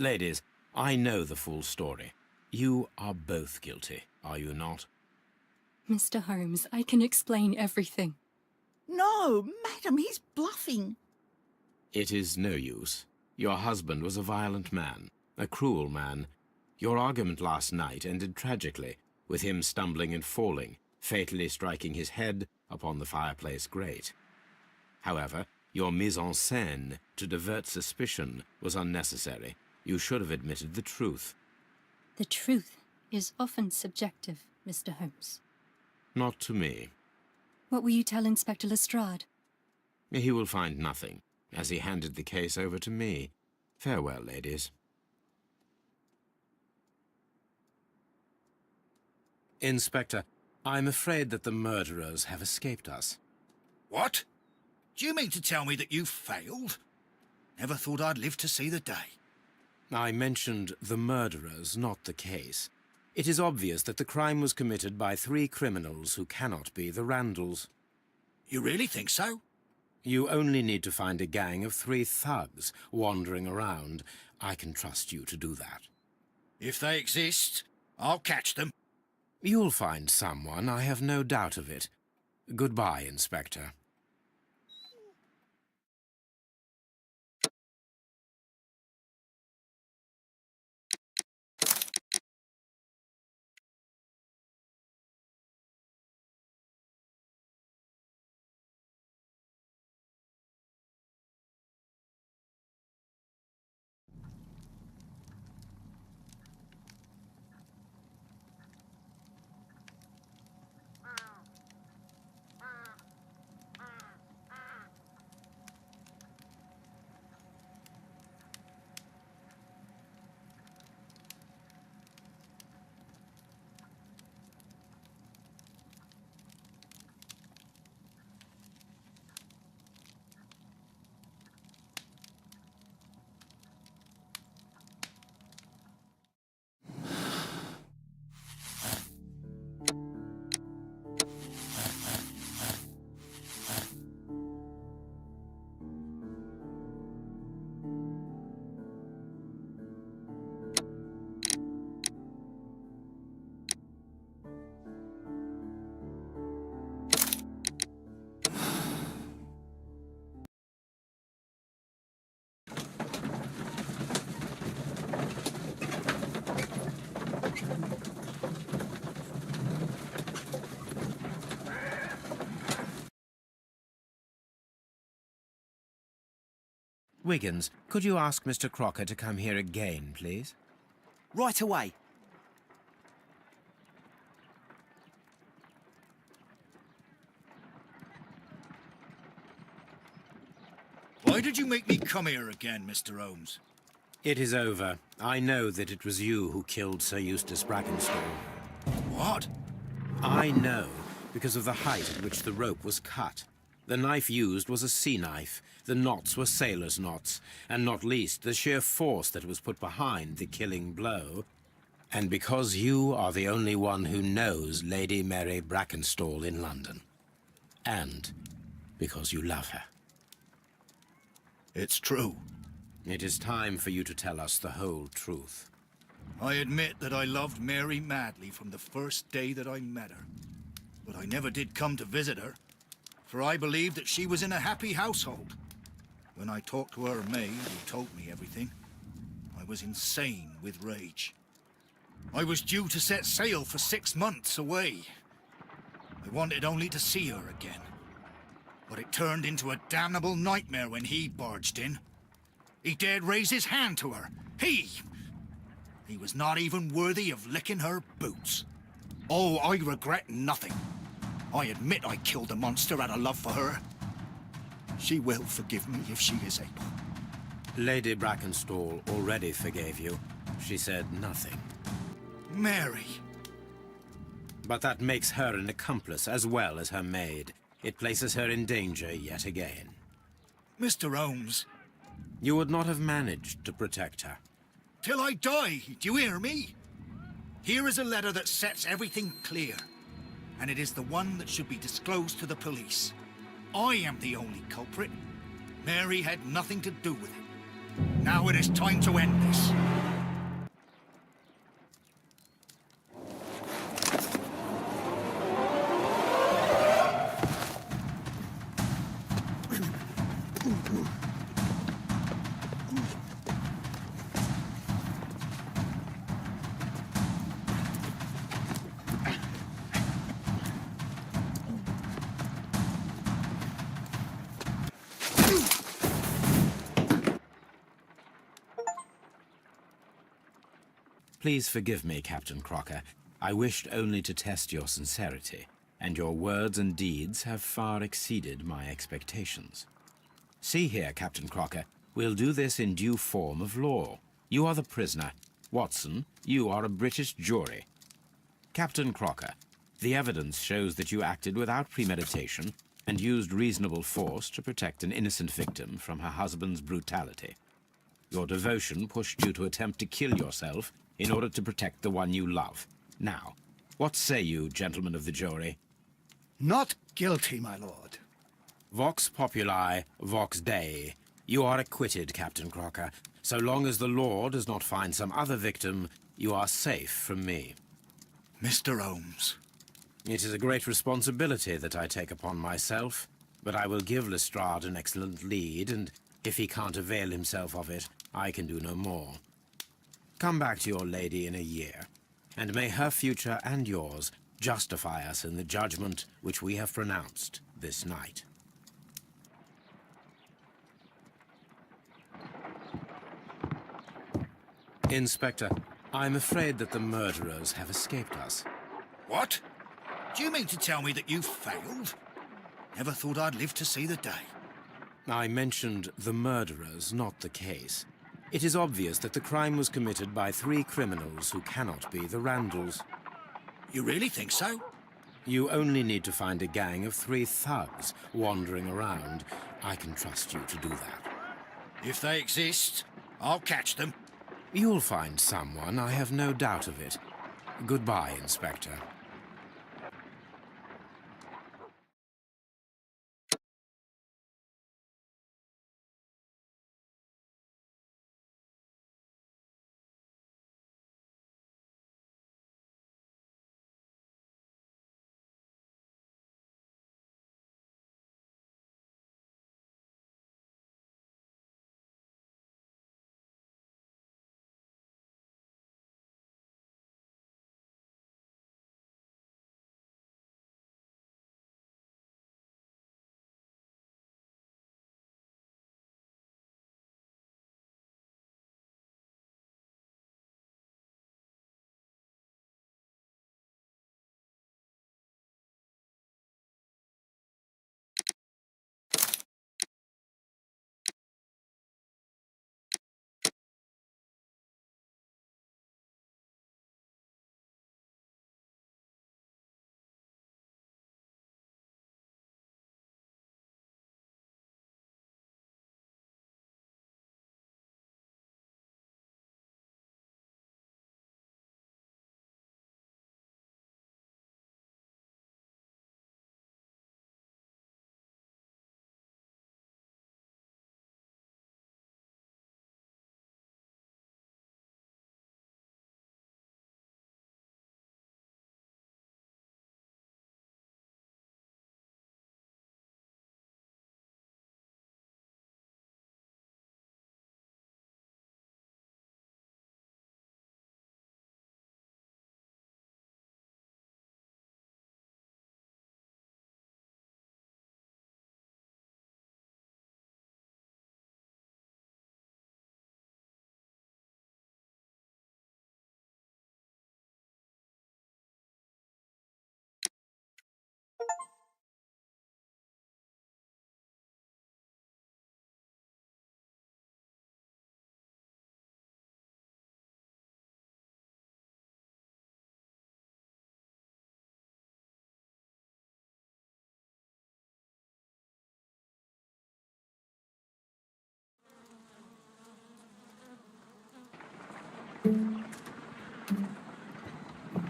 Ladies, I know the full story. You are both guilty, are you not? Mr. Holmes, I can explain everything. No, madam, he's bluffing. It is no use. Your husband was a violent man, a cruel man. Your argument last night ended tragically, with him stumbling and falling, fatally striking his head upon the fireplace grate. However, your mise en scène to divert suspicion was unnecessary. You should have admitted the truth. The truth is often subjective, Mr. Holmes. Not to me. What will you tell Inspector Lestrade? He will find nothing. as he handed the case over to me. Farewell, ladies. Inspector, I'm afraid that the murderers have escaped us. What? Do you mean to tell me that you failed? Never thought I'd live to see the day. I mentioned the murderers, not the case. It is obvious that the crime was committed by 3 criminals who cannot be the Randalls. You really think so? You only need to find a gang of 3 thugs wandering around. I can trust you to do that. If they exist, I'll catch them. You'll find someone, I have no doubt of it. Goodbye, Inspector. Wiggins, could you ask Mr. Crocker to come here again, please? Right away. Why did you make me come here again, Mr. Holmes? It is over. I know that it was you who killed Sir Eustace Brackenstall. What? I know because of the height at which the rope was cut. The knife used was a sea knife. The knots were sailor's knots, and not least the sheer force that was put behind the killing blow. And because you are the only one who knows Lady Mary Brackenstall in London. And because you love her. It's true. It is time for you to tell us the whole truth. I admit that I loved Mary madly from the first day that I met her. But I never did come to visit her, for I believed that she was in a happy household. When I talked to her maid, who told me everything, I was insane with rage. I was due to set sail for 6 months away. I wanted only to see her again. But it turned into a damnable nightmare when he barged in. He dared raise his hand to her. He was not even worthy of licking her boots. Oh, I regret nothing. I admit I killed the monster out of love for her. She will forgive me if she is able. Lady Brackenstall already forgave you. She said nothing. Mary. But that makes her an accomplice as well as her maid. It places her in danger yet again. Mr. Holmes. You would not have managed to protect her. Till I die, do you hear me? Here is a letter that sets everything clear. And it is the one that should be disclosed to the police. I am the only culprit. Mary had nothing to do with it. Now it is time to end this. Please forgive me, Captain Crocker. I wished only to test your sincerity, and your words and deeds have far exceeded my expectations. See here, Captain Crocker. We'll do this in due form of law. You are the prisoner. Watson, you are a British jury. Captain Crocker, the evidence shows that you acted without premeditation and used reasonable force to protect an innocent victim from her husband's brutality. Your devotion pushed you to attempt to kill yourself in order to protect the one you love. Now, what say you, gentlemen of the jury? Not guilty, my lord. Vox populi, vox dei. You are acquitted, Captain Crocker. So long as the law does not find some other victim, you are safe from me. Mr. Holmes. It is a great responsibility that I take upon myself, but I will give Lestrade an excellent lead, and if he can't avail himself of it, I can do no more. Come back to your lady in a year, and may her future and yours justify us in the judgment which we have pronounced this night. Inspector, I'm afraid that the murderers have escaped us. What? Do you mean to tell me that you failed? Never thought I'd live to see the day. I mentioned the murderers, not the case. It is obvious that the crime was committed by 3 criminals who cannot be the Randalls. You really think so? You only need to find a gang of 3 thugs wandering around. I can trust you to do that. If they exist, I'll catch them. You'll find someone, I have no doubt of it. Goodbye, Inspector.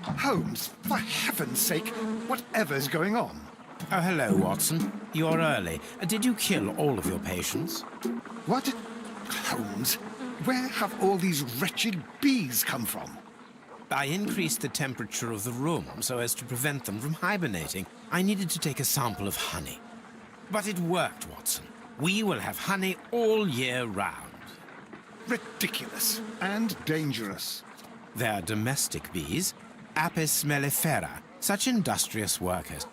Holmes, for heaven's sake, whatever's going on? Oh, hello, Watson. You're early. Did you kill all of your patients? What? Holmes, where have all these wretched bees come from? I increased the temperature of the room so as to prevent them from hibernating. I needed to take a sample of honey. But it worked, Watson. We will have honey all year round. Ridiculous and dangerous. They're domestic bees, Apis mellifera, such industrious workers.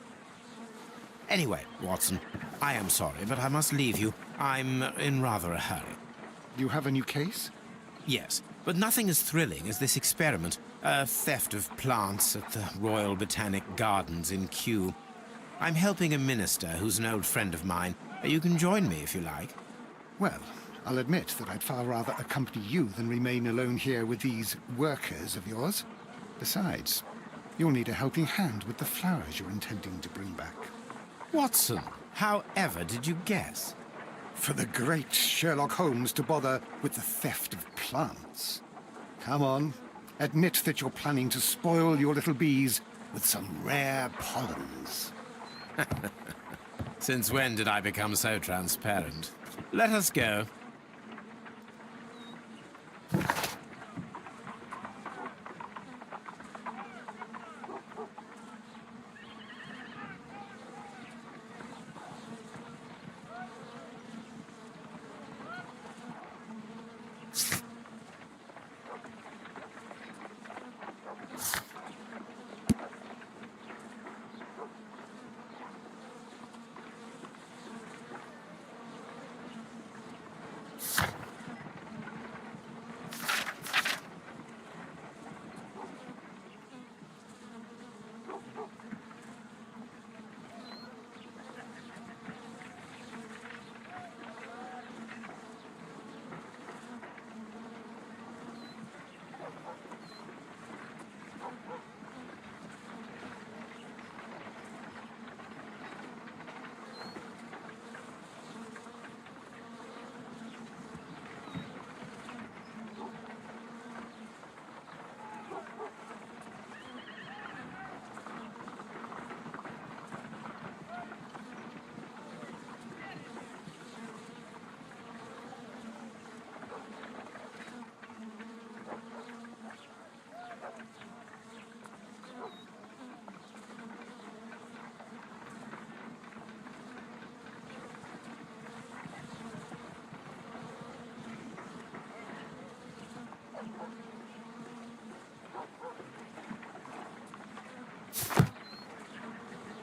Anyway, Watson, I am sorry, but I must leave you. I'm in rather a hurry. You have a new case? Yes, but nothing as thrilling as this experiment. A theft of plants at the Royal Botanic Gardens in Kew. I'm helping a minister who's an old friend of mine. You can join me if you like. Well, I'll admit that I'd far rather accompany you than remain alone here with these workers of yours. Besides, you'll need a helping hand with the flowers you're intending to bring back. Watson, how ever did you guess? For the great Sherlock Holmes to bother with the theft of plants. Come on, admit that you're planning to spoil your little bees with some rare pollens. Since when did I become so transparent? Let us go.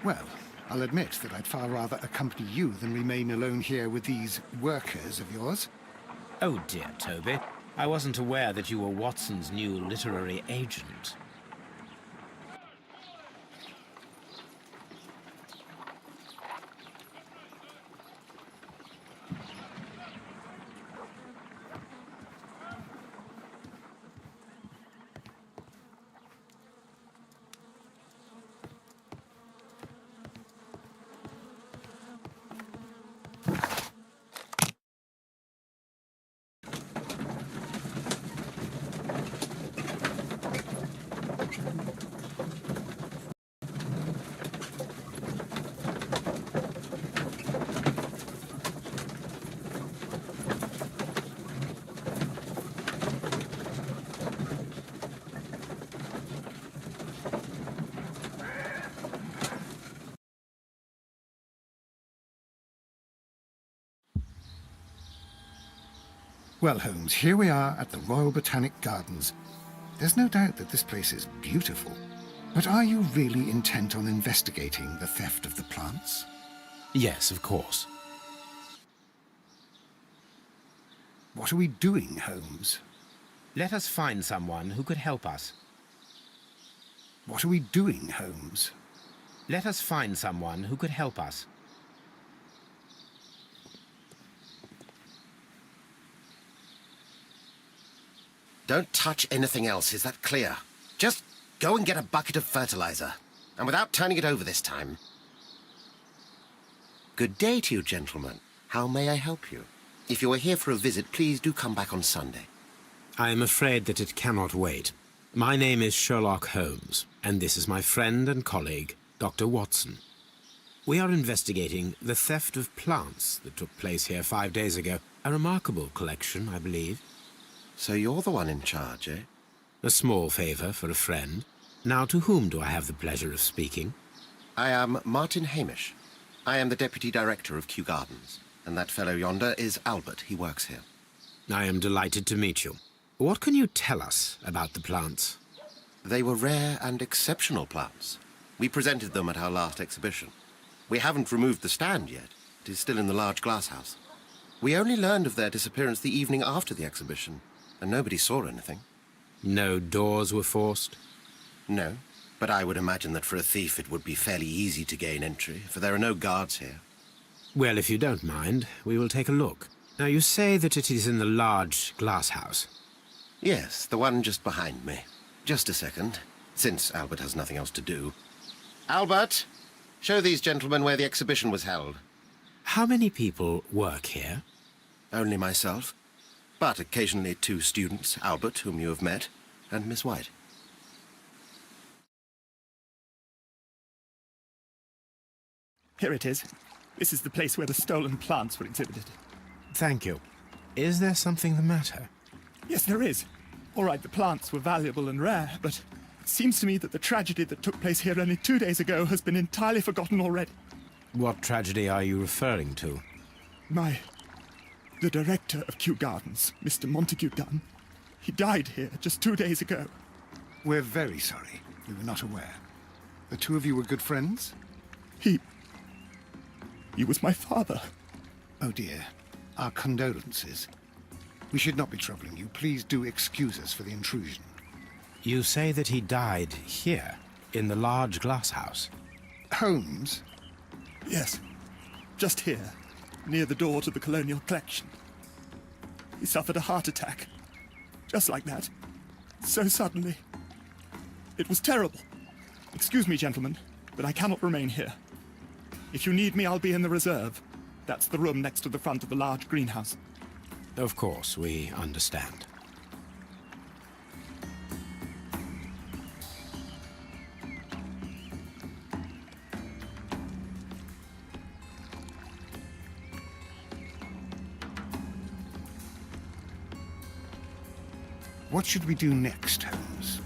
Well, I'll admit that I'd far rather accompany you than remain alone here with these workers of yours. Oh dear, Toby. I wasn't aware that you were Watson's new literary agent. Well, Holmes, here we are at the Royal Botanic Gardens. There's no doubt that this place is beautiful. But are you really intent on investigating the theft of the plants? Yes, of course. What are we doing, Holmes? Let us find someone who could help us. What are we doing, Holmes? Let us find someone who could help us. Don't touch anything else, is that clear? Just go and get a bucket of fertilizer. And without turning it over this time. Good day to you, gentlemen. How may I help you? If you are here for a visit, please do come back on Sunday. I am afraid that it cannot wait. My name is Sherlock Holmes, and this is my friend and colleague, Dr. Watson. We are investigating the theft of plants that took place here 5 days ago. A remarkable collection, I believe. So you're the one in charge, eh? A small favor for a friend. Now, to whom do I have the pleasure of speaking? I am Martin Hamish. I am the Deputy Director of Kew Gardens. And that fellow yonder is Albert. He works here. I am delighted to meet you. What can you tell us about the plants? They were rare and exceptional plants. We presented them at our last exhibition. We haven't removed the stand yet. It is still in the large glasshouse. We only learned of their disappearance the evening after the exhibition, and nobody saw anything. No doors were forced? No, but I would imagine that for a thief it would be fairly easy to gain entry, for there are no guards here. Well, if you don't mind, we will take a look. Now, you say that it is in the large glass house. Yes, the one just behind me. Just a second, since Albert has nothing else to do. Albert, show these gentlemen where the exhibition was held. How many people work here? Only myself, but occasionally 2 students, Albert, whom you have met, and Miss White. Here it is. This is the place where the stolen plants were exhibited. Thank you. Is there something the matter? Yes, there is. All right, the plants were valuable and rare, but it seems to me that the tragedy that took place here only 2 days ago has been entirely forgotten already. What tragedy are you referring to? The director of Kew Gardens, Mr. Montague Dunn, he died here just 2 days ago. We're very sorry. We were not aware. The two of you were good friends? He was my father. Oh dear. Our condolences. We should not be troubling you. Please do excuse us for the intrusion. You say that he died here, in the large glass house. Holmes? Yes, just here, near the door to the colonial collection. He suffered a heart attack. Just like that. So suddenly. It was terrible. Excuse me, gentlemen, but I cannot remain here. If you need me, I'll be in the reserve. That's the room next to the front of the large greenhouse. Of course, we understand. What should we do next, Holmes?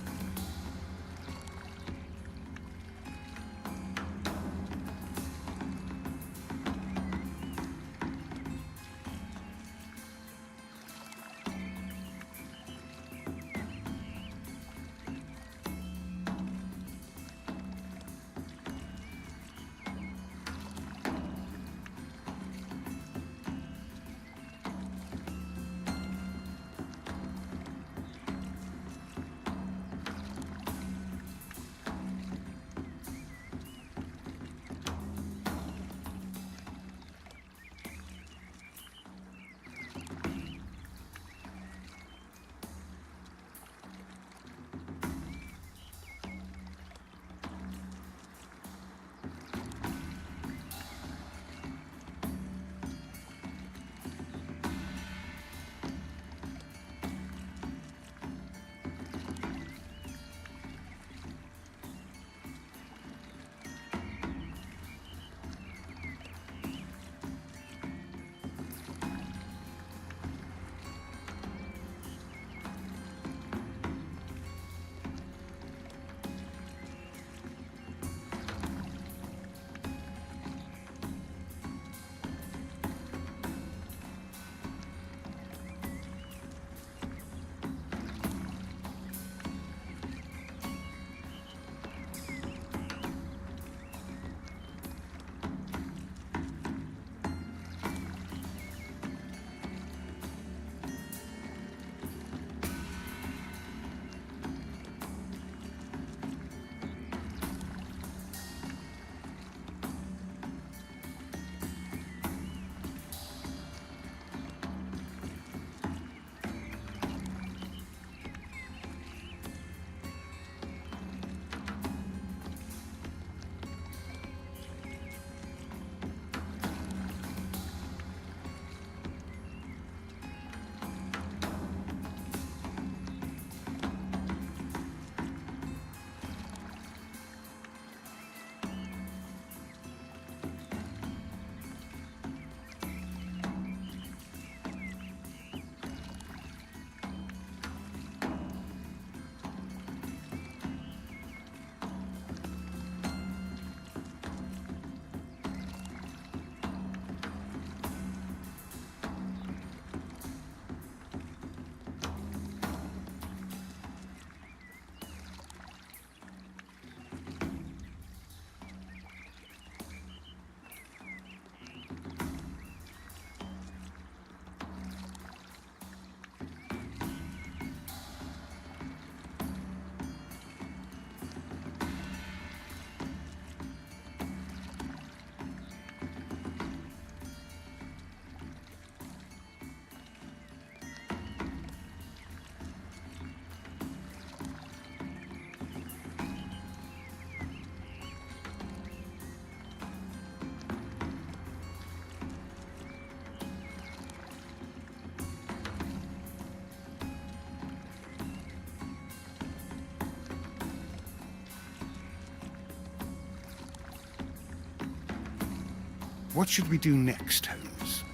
What should we do next, Holmes?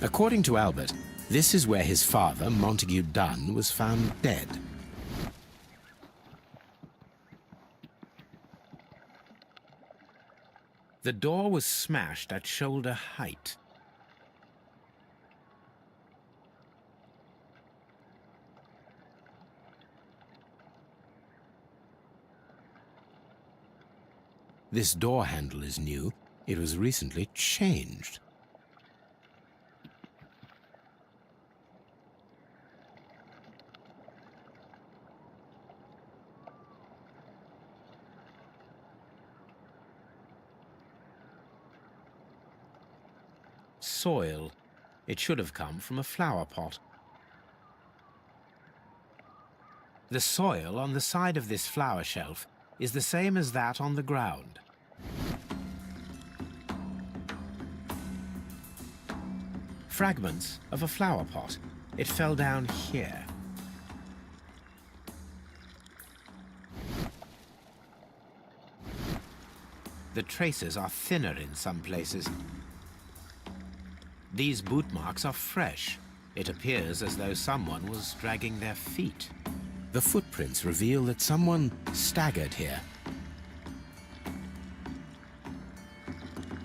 According to Albert, this is where his father, Montague Dunn, was found dead. The door was smashed at shoulder height. This door handle is new. It was recently changed. Soil. It should have come from a flower pot. The soil on the side of this flower shelf is the same as that on the ground. Fragments of a flower pot. It fell down here. The traces are thinner in some places. These boot marks are fresh. It appears as though someone was dragging their feet. The footprints reveal that someone staggered here.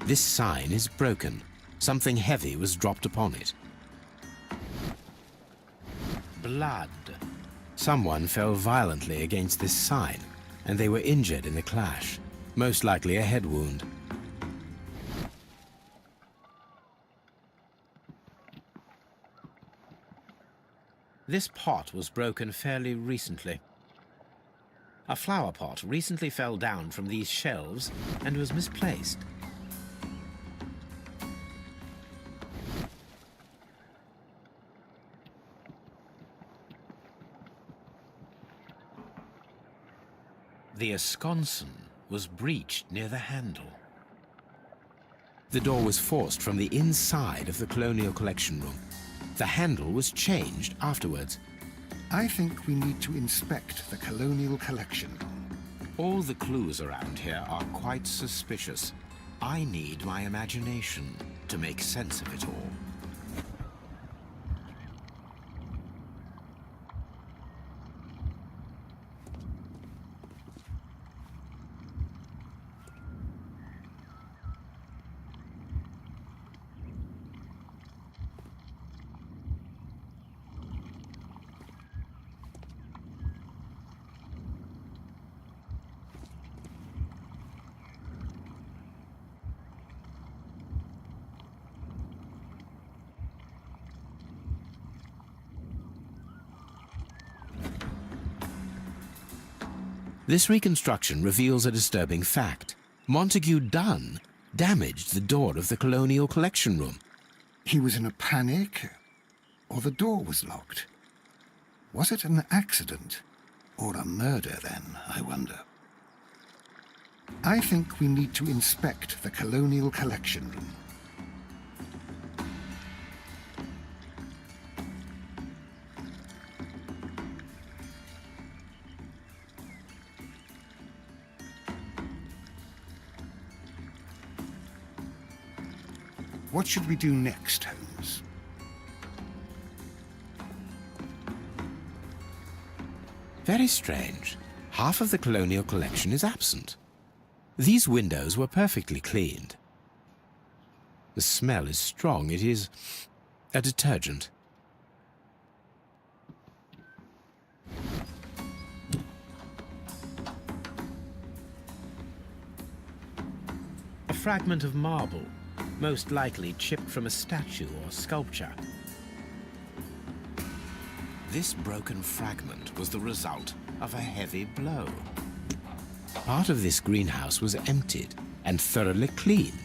This sign is broken. Something heavy was dropped upon it. Blood. Someone fell violently against this sign, and they were injured in the clash. Most likely a head wound. This pot was broken fairly recently. A flower pot recently fell down from these shelves and was misplaced. The esconsson was breached near the handle. The door was forced from the inside of the Colonial Collection Room. The handle was changed afterwards. I think we need to inspect the Colonial Collection. All the clues around here are quite suspicious. I need my imagination to make sense of it all. This reconstruction reveals a disturbing fact. Montague Dunn damaged the door of the Colonial Collection Room. He was in a panic, or the door was locked. Was it an accident, or a murder then, I wonder? I think we need to inspect the Colonial Collection Room. What should we do next, Holmes? Very strange. Half of the Colonial Collection is absent. These windows were perfectly cleaned. The smell is strong. It is a detergent. A fragment of marble, most likely chipped from a statue or sculpture. This broken fragment was the result of a heavy blow. Part of this greenhouse was emptied and thoroughly cleaned.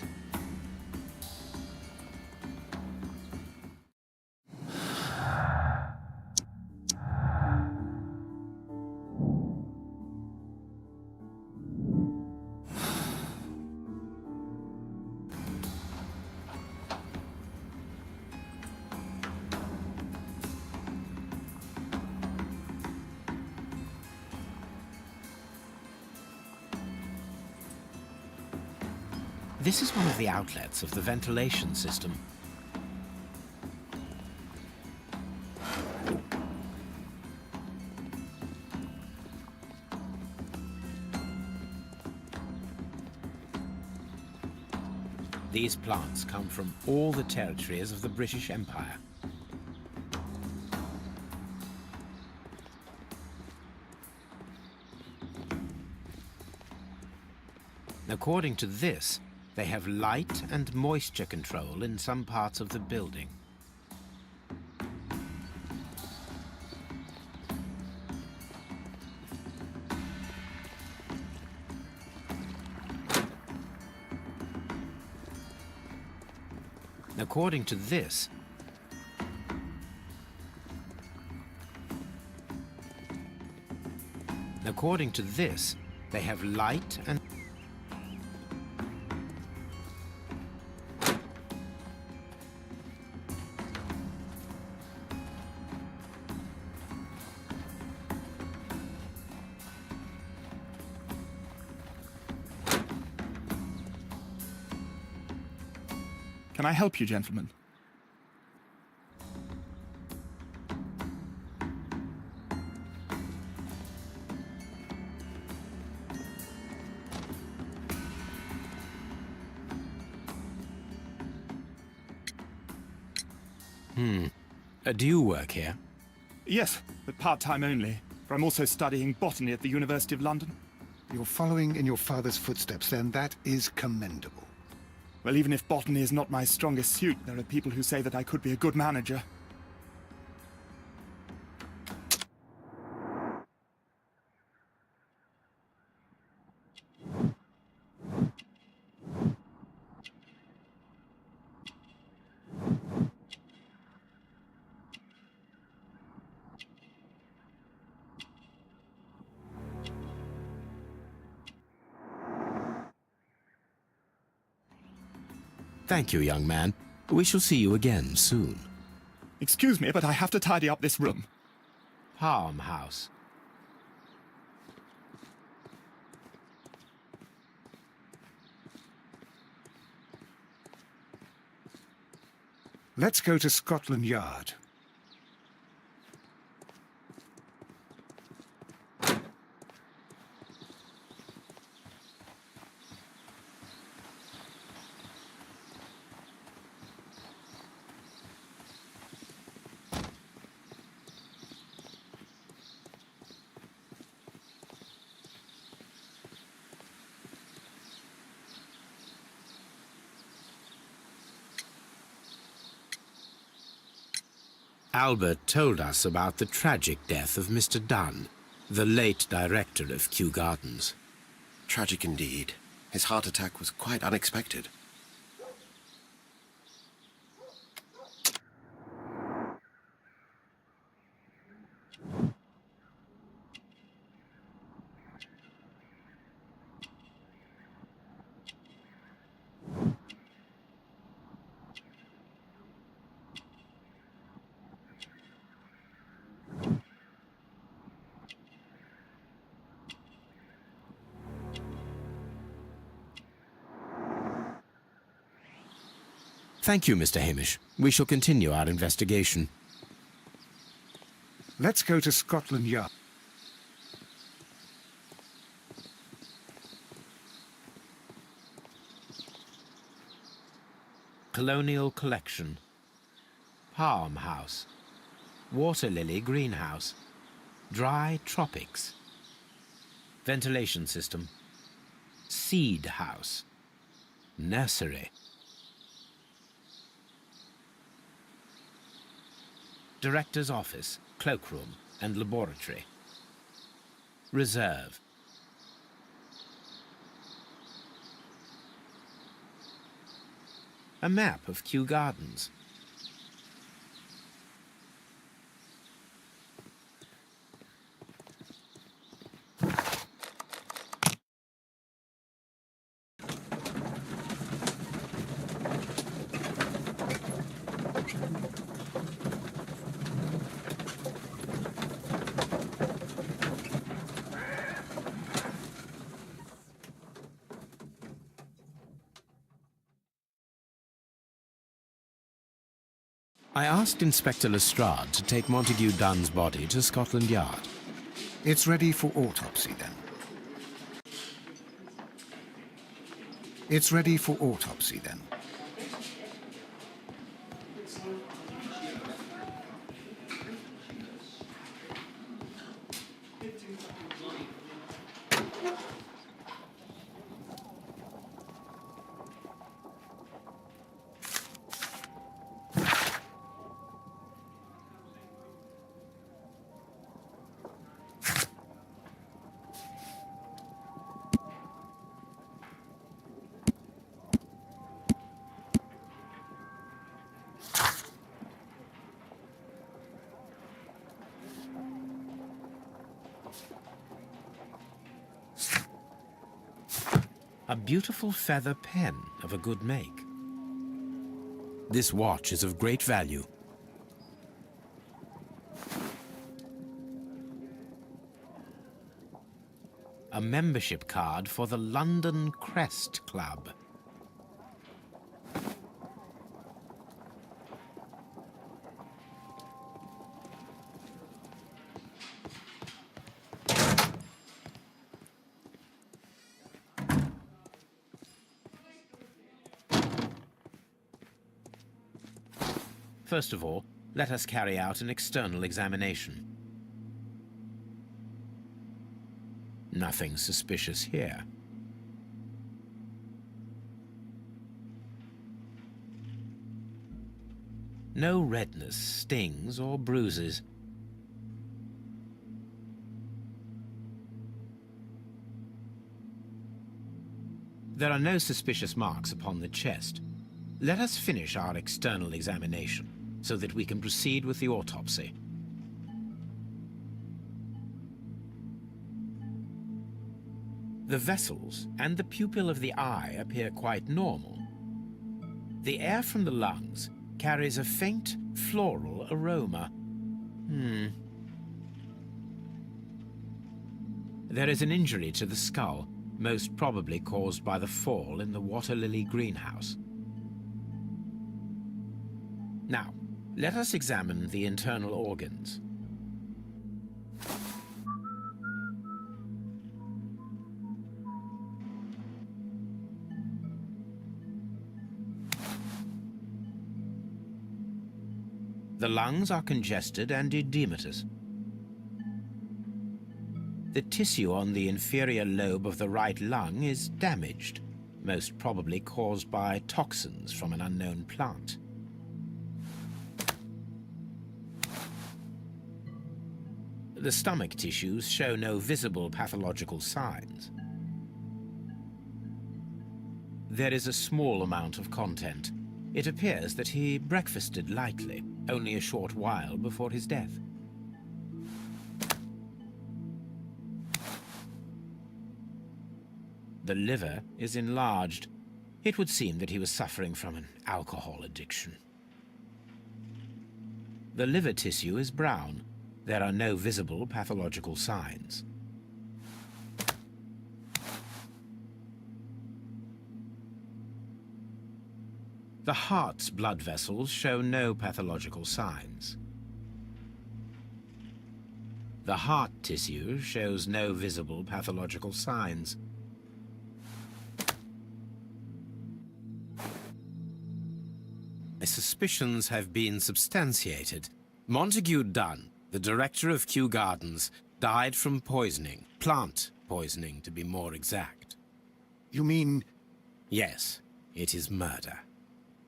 This is one of the outlets of the ventilation system. These plants come from all the territories of the British Empire. According to this, they have light and moisture control in some parts of the building. According to this, they have light and Can I help you, gentlemen? do you work here? Yes, but part-time only. For I'm also studying botany at the University of London. You're following in your father's footsteps, then. That is commendable. Well, even if botany is not my strongest suit, there are people who say that I could be a good manager. Thank you, young man. We shall see you again soon. Excuse me, but I have to tidy up this room. Palm House. Let's go to Scotland Yard. Albert told us about the tragic death of Mr. Dunn, the late director of Kew Gardens. Tragic indeed. His heart attack was quite unexpected. Thank you, Mr. Hamish. We shall continue our investigation. Let's go to Scotland Yard. Colonial Collection. Palm House. Water Lily Greenhouse. Dry Tropics. Ventilation System. Seed House. Nursery. Director's Office, Cloakroom and Laboratory. Reserve. A map of Kew Gardens. I asked Inspector Lestrade to take Montague Dunn's body to Scotland Yard. It's ready for autopsy, then. It's ready for autopsy, then. A beautiful feather pen of a good make. This watch is of great value. A membership card for the London Crest Club. First of all, let us carry out an external examination. Nothing suspicious here. No redness, stings, or bruises. There are no suspicious marks upon the chest. Let us finish our external examination, so that we can proceed with the autopsy. The vessels and the pupil of the eye appear quite normal. The air from the lungs carries a faint floral aroma. There is an injury to the skull, most probably caused by the fall in the water lily greenhouse. Now, let us examine the internal organs. The lungs are congested and edematous. The tissue on the inferior lobe of the right lung is damaged, most probably caused by toxins from an unknown plant. The stomach tissues show no visible pathological signs. There is a small amount of content. It appears that he breakfasted lightly, only a short while before his death. The liver is enlarged. It would seem that he was suffering from an alcohol addiction. The liver tissue is brown. There are no visible pathological signs. The heart's blood vessels show no pathological signs. The heart tissue shows no visible pathological signs. My suspicions have been substantiated. Montague Dunn, the director of Kew Gardens, died from poisoning. Plant poisoning, to be more exact. You mean... Yes, it is murder.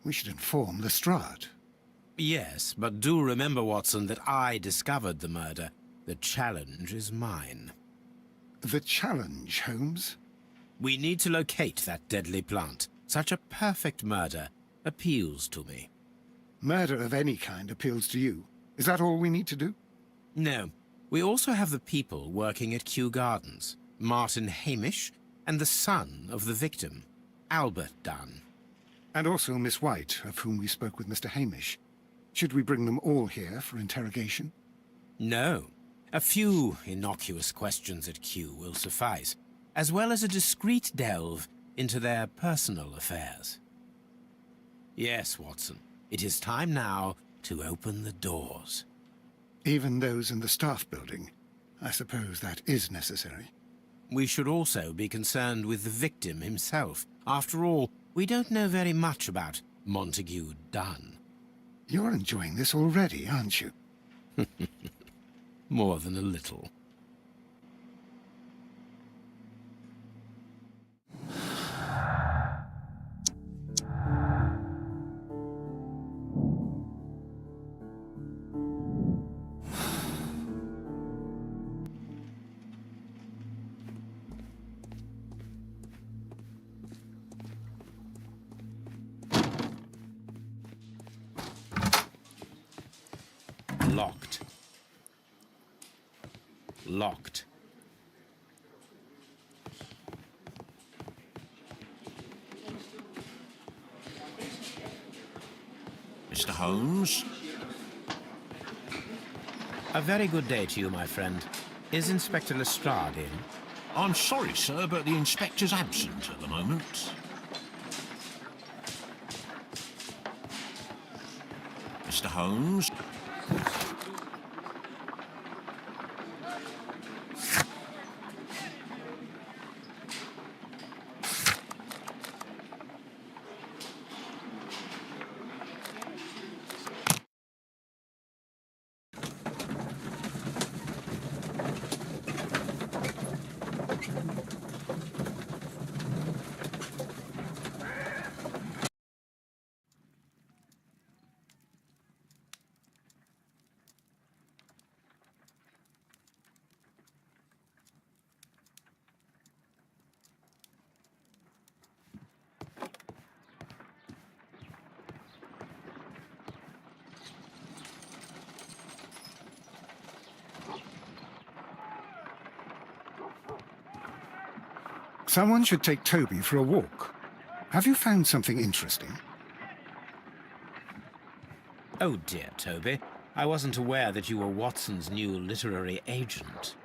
We should inform Lestrade. Yes, but do remember, Watson, that I discovered the murder. The challenge is mine. The challenge, Holmes? We need to locate that deadly plant. Such a perfect murder appeals to me. Murder of any kind appeals to you. Is that all we need to do? No. We also have the people working at Kew Gardens. Martin Hamish and the son of the victim, Albert Dunn. And also Miss White, of whom we spoke with Mr. Hamish. Should we bring them all here for interrogation? No. A few innocuous questions at Kew will suffice, as well as a discreet delve into their personal affairs. Yes, Watson, it is time now to open the doors. Even those in the staff building. I suppose that is necessary. We should also be concerned with the victim himself. After all, we don't know very much about Montague Dunn. You're enjoying this already, aren't you? More than a little. Locked. Locked. Mr. Holmes? A very good day to you, my friend. Is Inspector Lestrade in? I'm sorry, sir, but the inspector's absent at the moment. Mr. Holmes? Someone should take Toby for a walk. Have you found something interesting? Oh dear, Toby. I wasn't aware that you were Watson's new literary agent.